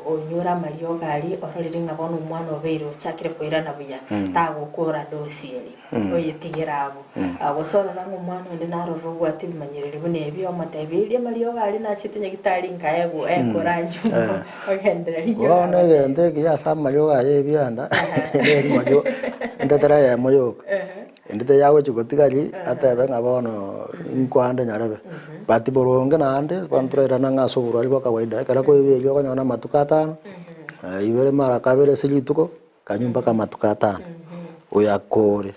onyura mario gari ororire ngabona umwana obeire ochakire kwirana buya tagukura dosieri oyetigira abo agosorora umwana ndi naroro gwati bimanyerere bunebi omatebirie mario gari nachitinye gitari nkayego ekoranju ogendera rinyo wana gende ya sama yo aye bianda eri majo ndetara ya moyo ndite yawe chugotigari atebe ngabono inkwande nyarebe bati boronge nande kwantrera nanga soburo ali kwa kawaida kala ko ibe yo kanyona matukatano ibere mara kabere silituko kanyumba kama matukatano uyakore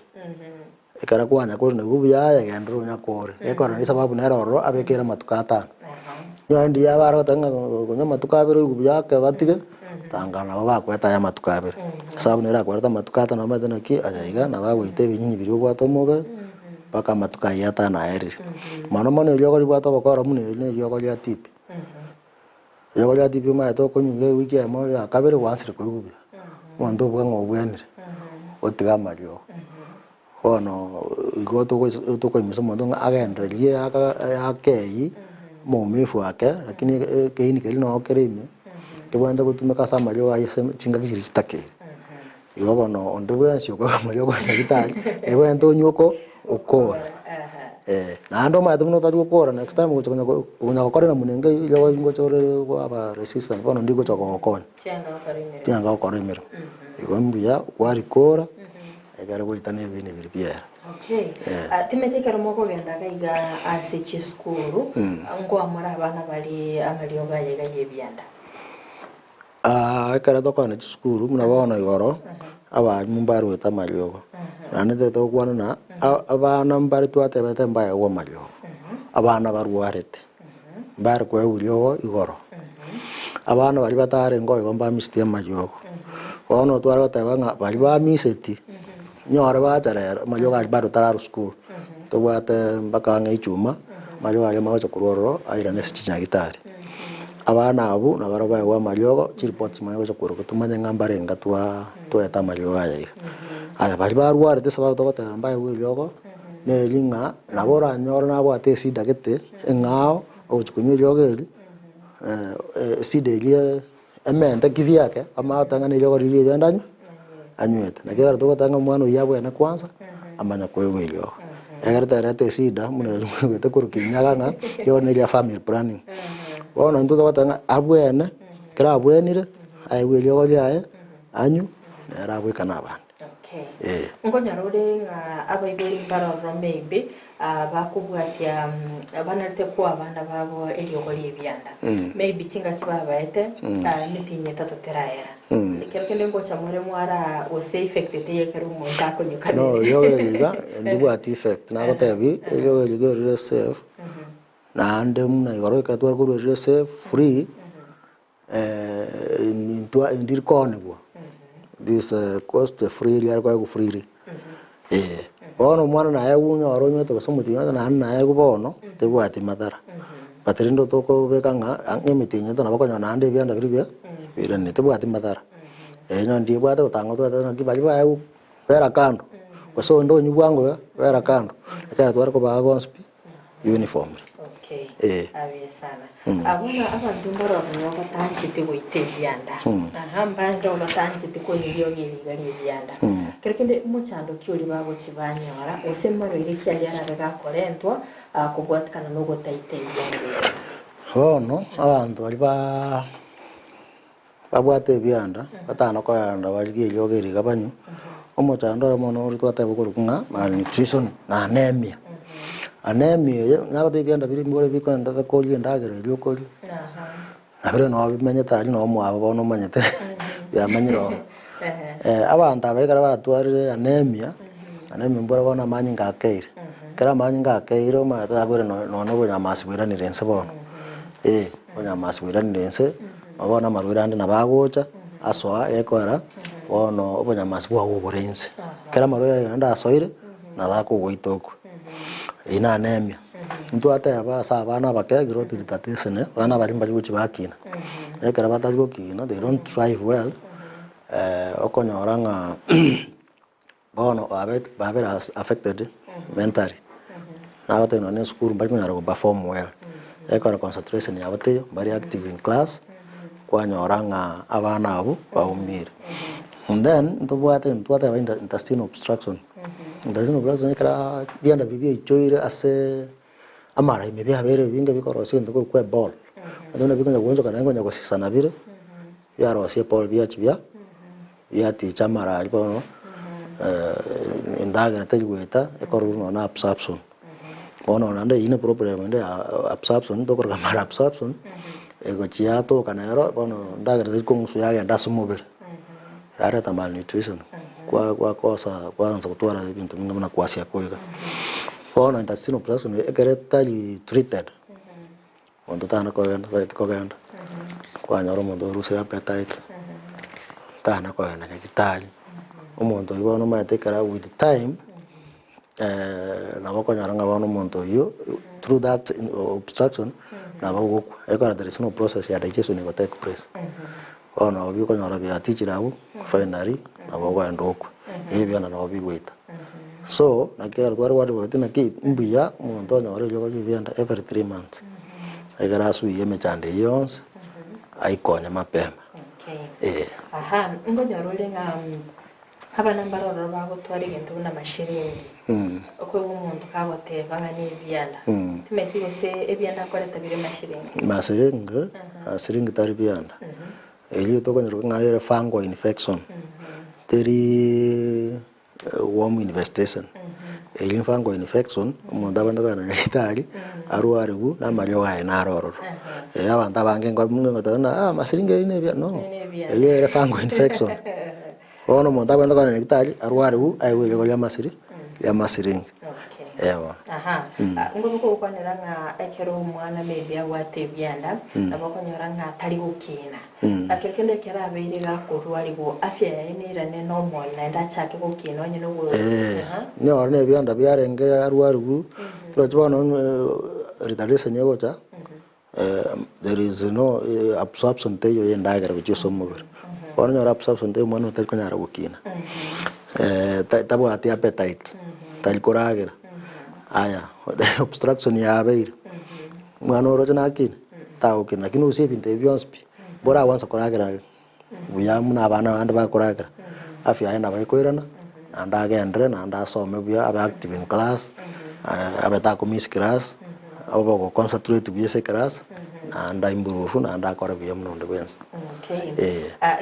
ekara kwanya ko nebubu ya gendro nyakore ekora ni sababu neroro abekera matukatano nyondi yabaro tanga kunya matukabere ubu yake batige tangana bakweta ya matukabere sababu nera kwarta matukata na madana ki ajayiga na bagwite binyinyi biri gwato mobe baka matukayata na eri mano yo kali bwato bakora mune ne yo kali atipi yo kali atipi ma to ko nyinge wiki amo ya kabere wansire ko ubu mondo bwa ngobwenire otiga mario ono igoto ko imiso mondo agendrelie akei mo mifu ake lakini keini kali no kereme kibwanda gutumika sama yo ayese chinga kishiri chitake iwabo no ndwe nsyo ko mayo ko gitari ebwento nyuko ukora na ndo ma tumno tari ukora next time kunya ukora na munenge yo ngo chore kwa ba resistance bono ndiko choko okona tianga ukora imero igombiya kwari kora egare boitane bine birbiya. Okay. Timetekera moko genda kaiga asichi skuru ngo amara abana bali amalioga yega yebyanda. Ekara tokana skuru munabona igoro aba mumbari weta maliogo nane teto kwana na abana mbari twatebete mbaye wo maliogo abana barwarete mbari kwa uliogo igoro abana bali batare ngo igomba mistie maliogo ono twara tabanga bali ba miseti nyore batarera maliogo bari tararu skuru tobwate mbakanga ichuma maliogo ali macho kuroro aira nesichinya gitari abana abu na baraba wa maliogo chiripoti manyo cho kuro kutumanya ngambare ngatwa toyata maliogo aya bali barware de sababu to kota mbaye wiliogo ne linga na bora nyoro na bwate sida gete ngao o chikunyo jogeli sida ile emenda kivyake ama tanga ne jogo lili bendanyo anywete na kera to kota mwana yabwe na kwanza amanya kwe wiliogo egerta rete sida mune ngete kuro kinyaga na yo ne ya family planning bona ndo watanga abwene kira abwenire aiwe yo lyae anyu era bwekana abana. Okay. Ngonyarore nga abaibuli baroro maybe bakubwatia abanarite kwa abana babo eliogoli ebyanda maybe kinga kibabaete mitinye tatoteraera kerkende ngocha more mwara ose effect teyekero umuntu akonyukana no yo liga ndibwati effect na gotebi yo liga reserve na ande muna igoro ikatwara ku reserve free indir konegwa this cost free yar kwa free bono mwana na yagu nyoro nyoto somutinga na yagu bono tebwati madara patrindo toko bekanga angemitinga na bako na ande byanda biribya birane tebwati madara nyo ndi bwata utango to na kibali ba yagu pera kando kwaso ndo nyubwango pera kando akara twara ko ba gonspi uniform. Okay. Abiye sana. Abona abantu mbaro nyoka tanchite goite byanda. Mbando batanchite ko niliyo ngeli byanda. Kerekende muchando kyoli babo kibanyara osemaro iri kyali araga korentwa kubwatikana no gotaite byanda. Ono abantu bali babwate byanda batana ko yanda bali yogeri gabanyu. Omuchando mono uri twatebe ko kunga malnutrition na anemia. Anemia ngaba byanda biri mbore bikwanda ko lyendagere lyokoli abere no bimenyeta ari no mwabo bono manyete ya manyiro abantu abekara batwarire anemia mbore bona manyi ngakeire kara manyi ngakeire mata abere no bonya maswira ni rense bono bonya maswira ni rense abona marwirande na bagocha asoa ekora bono bonya maswa wo borense kara marwira anda asoire na bako goitoko ina anemia ntu ata aba sabana bakegiro tiritatesene bana bali mbali uchi bakina ekara batali kina they don't thrive well okonyoranga bono babera affected mentally na gote no ne school bari kunyara go perform well ekora concentration ya gote bari active in class kwa nyoranga abana abo baumire. And then tubwate intestinal obstruction. Intestinal obstruction ikara bianda bibi ichoire ase amara ime bia bere binga bikorosi ndo kwa ball. Adona bikonya gonjo kana ngonya gosisana bire. Yaro asie Paul bia chibia. Bia ti chamara ipo indaga na tejweta ekoru no na absorption. Ono nande ine problem nde absorption to korga mara absorption. Ego chiato kana ero ono ndaga de kongsu ya nda sumobere. Yara ta malnutrition. Kwa kosa kwanza kutwara bintu mingi na kuasia kuiga. Ono intestinal obstruction ekereta treated. Ondo tana ko ganda. Kwa nyoro mondo rusi appetite. Tana ko na kitali. Omonto ibo no mate kara with time na bako nyaranga bano monto yo through that obstruction na bako ekara there is no process ya digestion go take place. Ono obi ko nyara bia tichirawo finally na bako ndoko. Ebi ana no obi wait. So na kera twari wari wati na ki mbuya monto nyara yo ko bienda every 3 months. Ekara su yeme chande yons aikonya mapema. Okay. Aha, ngonya rolenga abana mbaroro bagotwara ibintu na mashiringi. Okwe umuntu kaboteva ngani ebyanda. Timeti gose ebyanda koleta bire mashiringi. Mashiringi, asiringi tari byanda. Eli to konyo ngayere fungal infection. Teri worm infestation. Eli fungal infection umuntu abanda kana itali aruarigu na mario gae na rororo. Abanda bange ngotona mashiringi ine bya no. Eli fungal infection. Ono monta bando kana nekitali arwaru aiwe ko ya masiringi. Ewa. Aha. Ngoba ko kwanera nga ekero umwana maybe awate byanda nabako nyoranga tali gukina. Akirikende kera abeire gakurwarigo afya yainira ne normal na ndachake gukina onye no go. Nyo ne byanda byarenge arwaru. Turachwana retardation yagocha. There is no absorption teyo yendagira bichuso mubiri. Ono nyora absorption te mwana utari kunyara gukina. Tabo ati appetite. Tali koragira. Aya, obstruction ya abeire. Mwana oroje nakina. Ta ukina lakini usipinte byonspi. Bora wansa koragira. Buya muna abana bandi bakoragira. Afya yana bayikoirana. Anda gendre na anda some buya aba active in class. Abeta ko miss class. Abo ko concentrate buya se class. Anda imburufu na anda akora bya munondo bensi. Okay.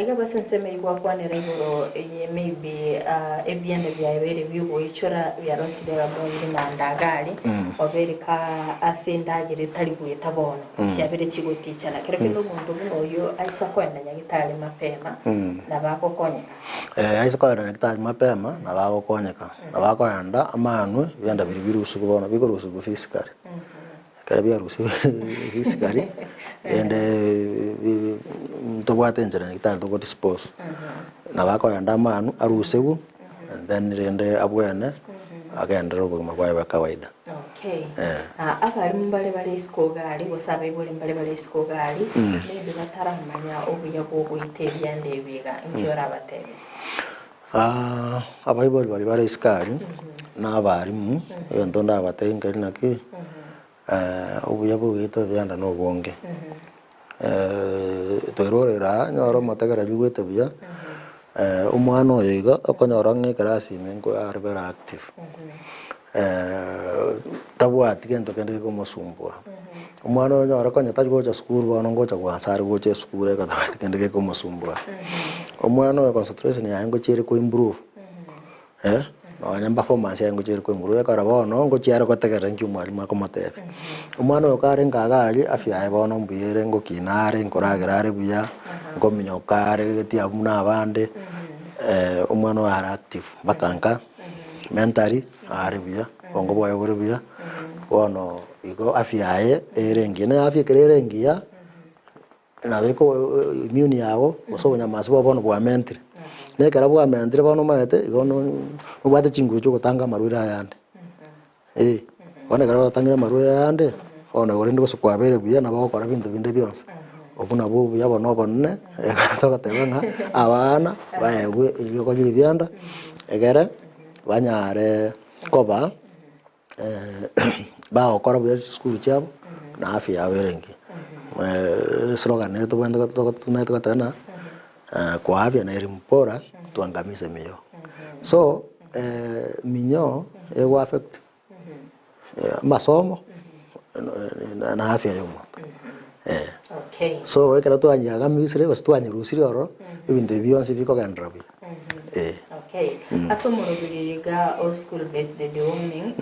Iga basense me igwa kwanera igoro maybe ebyanda byabere byugo ichora byarosirega muri na ndagali obereka asendagire tali guyeta bono cyabere kigoti cyana kero kino muntu bunoyo aisa kwenda nyagitali mapema na bako konyeka. Aisa kwenda nyagitali mapema na bako konyeka. Na bako yanda amanu byanda biri birusu kubona bikorusu go physically. Karabia rusi physically and to what engine ngital to go dispose na bako yanda manu arusebu and then rende abwene agenda robo magwaye kawaida. Okay. Akari mbale bale iskogali bosabe bole mbale bale iskogali nebe bataramanya obuya bwo guhitebya ndebiga nkyora batebe. Abayiboli bali bale iskali na barimu yontonda abatenga naki ubuya bwito byanda no bonge. Toirorera nyoro mategera jugwete bya umwana oyiga akonyora ngekarasi mengo are very active. Tabwati gento kende ko mosumbwa. Umwana nyora konya tajgocha school bano ngocha kwansari gocha school ka tabati kende ko mosumbwa. Umwana concentration ya ngo chiri ko improve. Wanyamba performance yangu chiri ko improve ka rabono ngo chiara ko tegera nki mwalimu akomatebe. Umwana okare ngagali afya yabono mbiyere ngo kinare nkoragerare buya ngo minyokare geti abuna abande umwana wa active bakanka mentally are buya ngo boye buri buya wono igo afya ye erengi na afya kerengia na beko immune yawo oso nyamasi bono bwa mentally ne karabu amendire bono maete igo no ubate chinguru cyo gutanga marwira yande one karabu tangira marwira yande ono gore ndo kwa bere buya na bakora bintu binde byonse obuna bubu yabo no bonne ekatoka tebenga abana bayewe ibyo ko byanda egere banyare koba ba okora buya school chabo na afya ya werengi slogan yetu bwenda tunaita tena kwa afya na elimu bora tuangamize minyoo. So minyoo ego affect masomo na afya yomo. Okay. So wekera tuanyagamisire basi tuanyirusire oro ibintu byonse biko gandrabi. Okay. Asomoro biliga all school based learning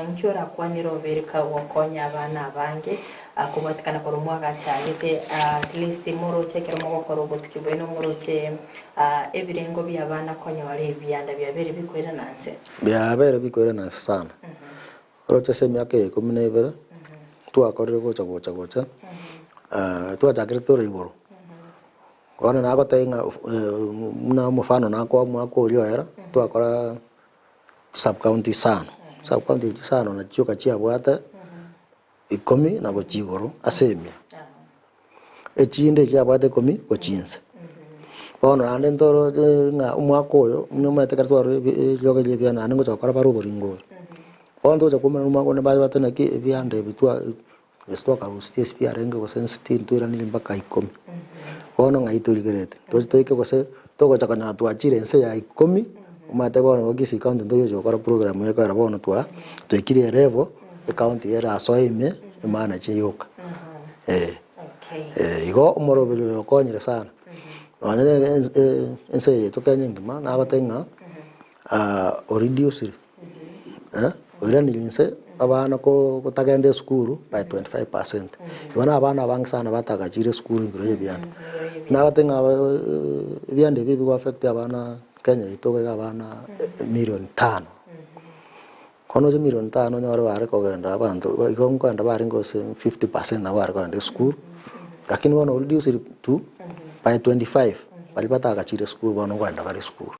nkyora kwaniro bereka wakonya abana abange akubatikana ko rumwaga cyagete at least moro chekera mo gukora ubutukibweno moro che ebirengo byabana konya wale byanda byabere bikwera nanse. Byabere bikwera nanse sana. Roche semyaka 17 twakorire gocha twachakire tore iguru. Kwana nako tenga na mfano nako mwako ulioera twakora sub county sana. Sub county sana na chuka chia bwata 10 na gochigoro asemia. Echinde chia bwata 10 gochinse. Kwana ande ndoro na mwako oyo mumete kartwaro lyoge bya na ngo chakora barugo ringo. Kwana to kumana mwako ne bayo batana ki byande bitwa stoka usties pia rengo ko sensitive tuira nilimbaka 10. Kono ngaiturigerete toike kose toko chakana tuachire ense ya 10 umate bono gisi county ndoyo jokora program yako ara bono twekire revo account era asoime imana chiyoka igo umorobelo yokonyire sana wanyene ense yetu kanyingi mana abatenga reduce ora nilinse abana ko kutagende skuru by 25%. Yona abana bangi sana batagachire skuru ngire byanda. Na batenga byande bibi ko affect abana Kenya itoke abana milioni 5. Kono je milioni 5 nyoro bare ko genda abantu igongo anda bare ngo 50% na bare ko ande skuru. Lakini wana reduce to by 25 bali batagachire skuru bano kwenda bare skuru.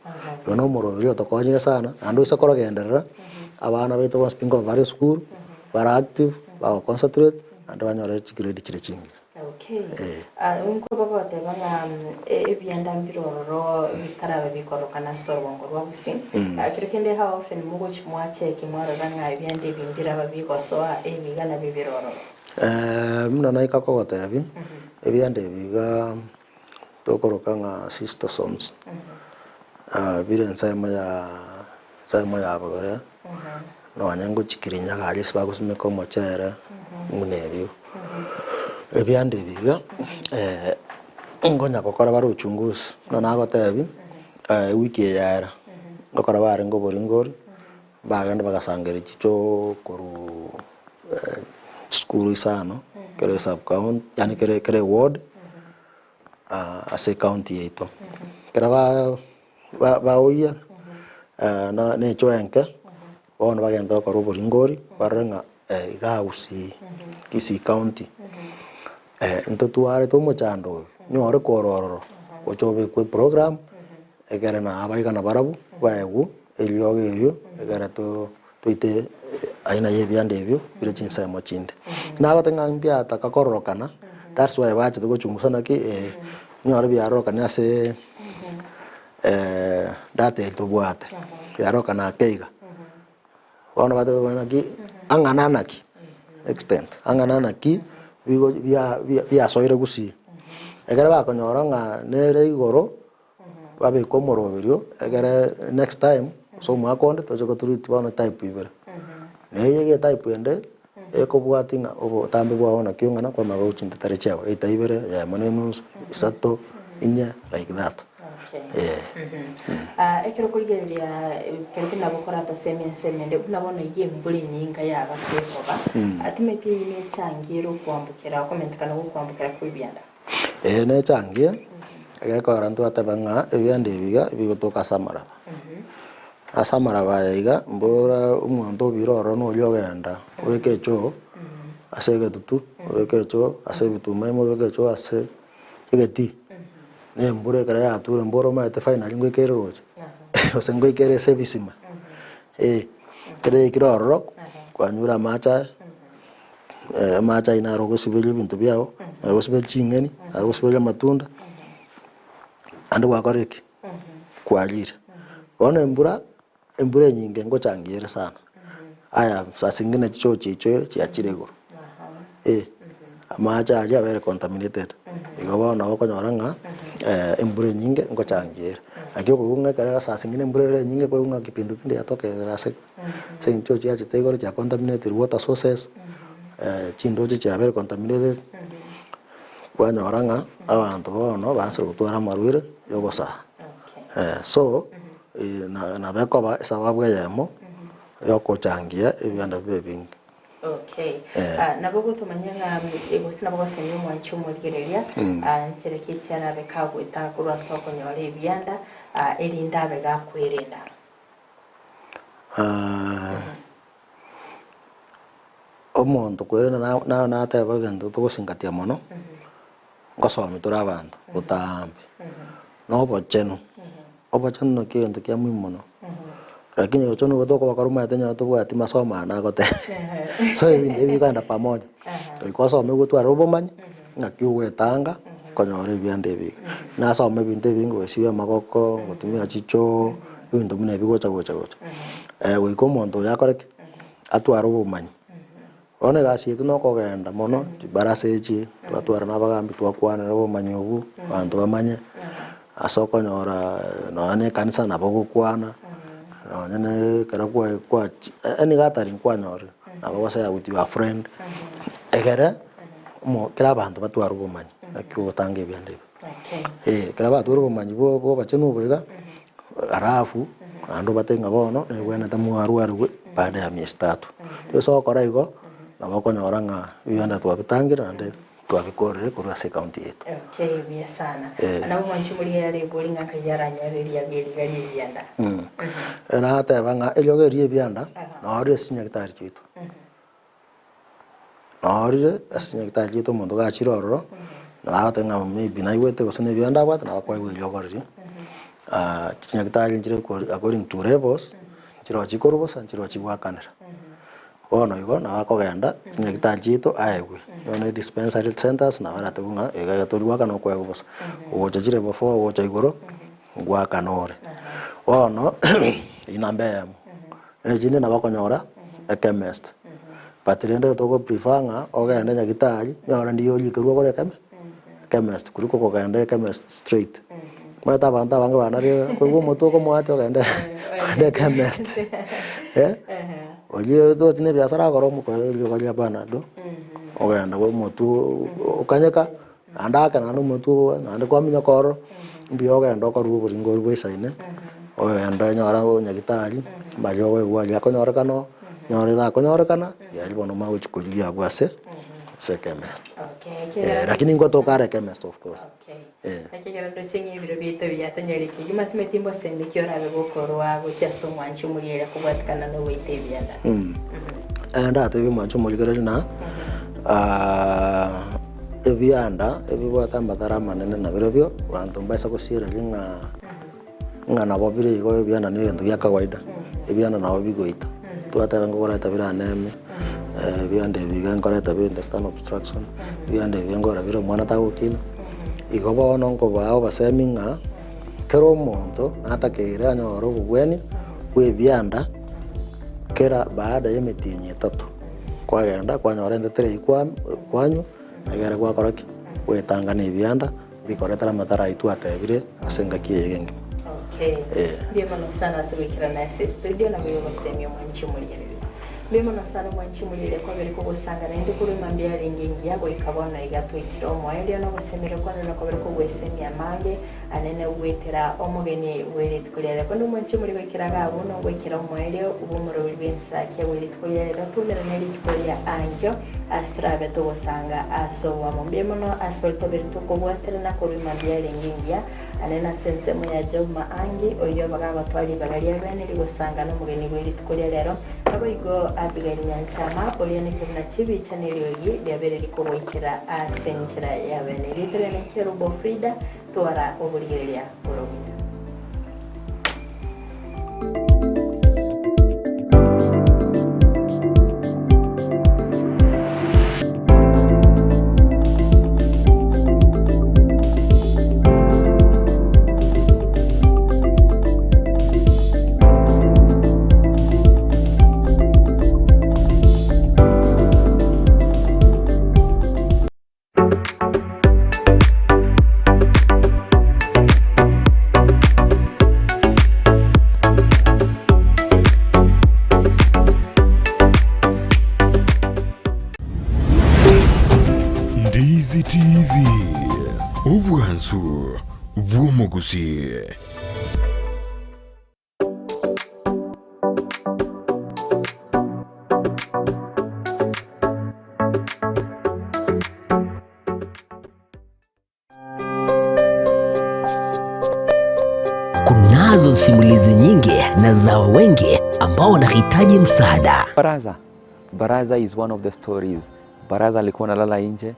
Yona moro yo to konyire sana ando isakora gendera abana beto was pingo very school were active ba concentrate and banyore grade chire chingi. Okay. Unko baba tebana ebyanda mbiroro bitara bikoro kana sorwongo rwabusi kirikende ha often mugo chimwache kimwara banga ebyande bimbira babiko soa ebigana bibiroro. Mna naika ko gotebi ebyande biga tokorokanga sister sons. Birensa ya bagore. No anyango chikirinya kali swa kusime ko mochera munebyo ebyande biga ngonya kokora baro uchunguzi no nago tebi wiki yara ngokora bare ngo boringori baganda bagasangere chicho koru school isano kere sub county yani kere ward ase county yeto kera ba oya na ne choenke ono bagenda ko boringori barenga igausi kisi county into tuare to mochando nyore kororo ochobe ku program egere na abaika na barabu baegu eliogerio egere to tuite aina yebyande ebyo bire chinsa mochinde na batenga mbia takakororokana that's why bache to gochungusana ki nyore byarokana ase data to bwate byarokana keiga wana bado wanaki angananaki extent angananaki bigo bia soire gusi egere ba konyora nga nere igoro babe ko moroberio egere next time so mwakonde to joko turuti bana type ibere neye type ende eko bwatinga obo tambe bwa ona kyongana kwa mago chinta tare chao eta ibere ya manenus sato inya like that. Ekero kuligereria kerikina gukora ta semende unabona igiye mbuli nyinga yaba kwekoba atimeti ine changiro kwambukira komentekana kwambukira kubyanda ne changie agako rantu atabanga ebyande biga bigotoka samara asamara bayiga mbora umuntu biroro no lyogenda wekecho asege tutu wekecho ase bitume mo wekecho ase igeti ne mbure kara ya ture mboro ma te final ngwe kere roje ose ngwe kere sebisima kere kiroro kwa nyura macha ina rogo sibeli bintu byao rogo sibeli chingeni rogo sibeli matunda ande wakoreki kwa lira ona mbura nyinge ngo changiere sana aya saa zingine choo chichwere chiachire iguru amacha aja very contaminated igobona okonyora nga embure nyinge ngochangiera akio kuunga kara saa zingine embure nyinge kuunga kipindupindu yatoke rase sen choo chiachite iguru cha contaminated water sources chindochi cha very contaminated kwanyora nga abantu bono basoro gutwara marwire yogosa so na bekoba sababu yemo yokochangia ebyanda bebingi. Okay. Nabo gutumanya nga ego sinabo gosemi mwancho murigereria ncherekiti yana bekago itakuru soko nyore ebyanda elinda bega kwerenda. Omuntu kwerenda na ateba gendo tugosingatia mono. Ngosoma tura abantu utambe. No bocheno. Obocheno no kintu kya muhimu mono. Lakini uchono gotoko bakaruma yatenya tubwati masoma na gote. So ebi kanda pamoja. Ikoso megutu arobomanyi ngakiwe tanga konyore byande bi. Na so mebinte bingo esiwe magoko gutumia chicho ibintu mune bigocha gocha. Wiko muntu yakoreke atu arobomanyi. One gasi yetu no kogenda mono baraseji twatwara nabagambi twakwana robomanyi obu bantu bamanye asoko nyora no ne kanisa nabogukwana. Nene kara kwa any gathering kwa nyore abo say with your friend egere mo kira bantu batwara ubumanyi akyo tange byande kira batwara ubumanyi bo bachenu bwega arafu ando batenga bono nebwena tamu arwaru baada ya miezi 3 so kora igo nabako nyora nga byanda twabitangira ande twabikorere kurwa se county yetu. Okay, bia sana. Nabo manchimuri yale bolinga kayaranya relia geli byanda. Na ata banga elogeri byanda na ori sinya gitari chitu. Na ori sinya gitari chitu mundu ga chiroro na ata nga maybe na iwete gosene byanda bwata na kwa iwe yogori. Sinya gitari njire according to levels chiro chikorubo san chiro chibwakanira. Ono igo na akogenda sinya gitari chitu aegwe. Yone dispensary centers na bara tubunga ega turiwaka no kwa gubosa. Ogochire before ogocha igoro ngwa kanore. Ono inambe ejine na bakonyora a chemist. Patirende to go prefer nga ogenda nyagitari nyora ndiyo yikirwa gore chemist kuliko kogenda chemist straight. Mata banta banga bana re ko moto ko mwate ogenda the chemist. Oye to tine biasara goro mu ko yo bana do. Ogenda go motu okanyeka andaka na motu ande kwa minyakoro mbio ogenda ko rubo ringo rwesaine ogenda nyora nyagitari bayo we wali akonyora kano nyora da konyora kana ya libono ma uchikulia bwase se chemist. Okay. Lakini ngoto kare chemist of course. Okay. Akigera ndo senye biro bito byatanyereke yumatime timbo sembe kyora begokorwa guchaso mwanchi muriere kubwatikana no wite byanda. Anda tebi mwanchi muriere na ebyanda ebibwata mbatara manene na birobyo bantu mbaisa kusira nga nabo bire igo ebyanda ni bintu bya kawaida ebyanda nabo bigoita twatanga ngora tabira neme ebyanda biga ngora tabira intestinal obstruction ebyanda bingora biro mwana tagukina igo bono ngo bao baseminga kero muntu atakira anyoro bugweni we byanda kera baada ya mitinyi 3 kwagenda kwanyora ndetere kwanyu agere kwa koroki we tangana ibyanda bikoretara matara itu atebire asenga kiyegenge. Okay. Bien mano sana subikira na studio na biyo basemye mwanchi muri yere. Mema sana mwanchi muri yere kwa biri ko gusanga na ndikuru mambya ringingi yabo ikabona igato ikiromo ayo no gusemera kwa no ko biri ko gwesemya mange anene wetera omugeni weri tukulere ko no mwanchi muri wekiraga abo no wekira omwelio ubumuro bibensa kya weri tukulere tumera neri tukulya anjo astrabe to gusanga aso wa mambya no asfalto biri to ko bwatera na ko mambya ringingi anena sense mu ya Joma angi oyo bagaga twali bagalia bene ligosanga no mugeni weri tukulya lero abo igo Abigail Nyansama Poliani Kibna Chibi channel yogi lyabere likobokera asenchera yabene litere nekero bo Frida twara oburigeria orobina. DZTV obwansu bw'omugusi. Kunazo simulizi nyingi na za wengi ambao wanahitaji msaada. Baraza is one of the stories. Baraza alikuwa analala nje,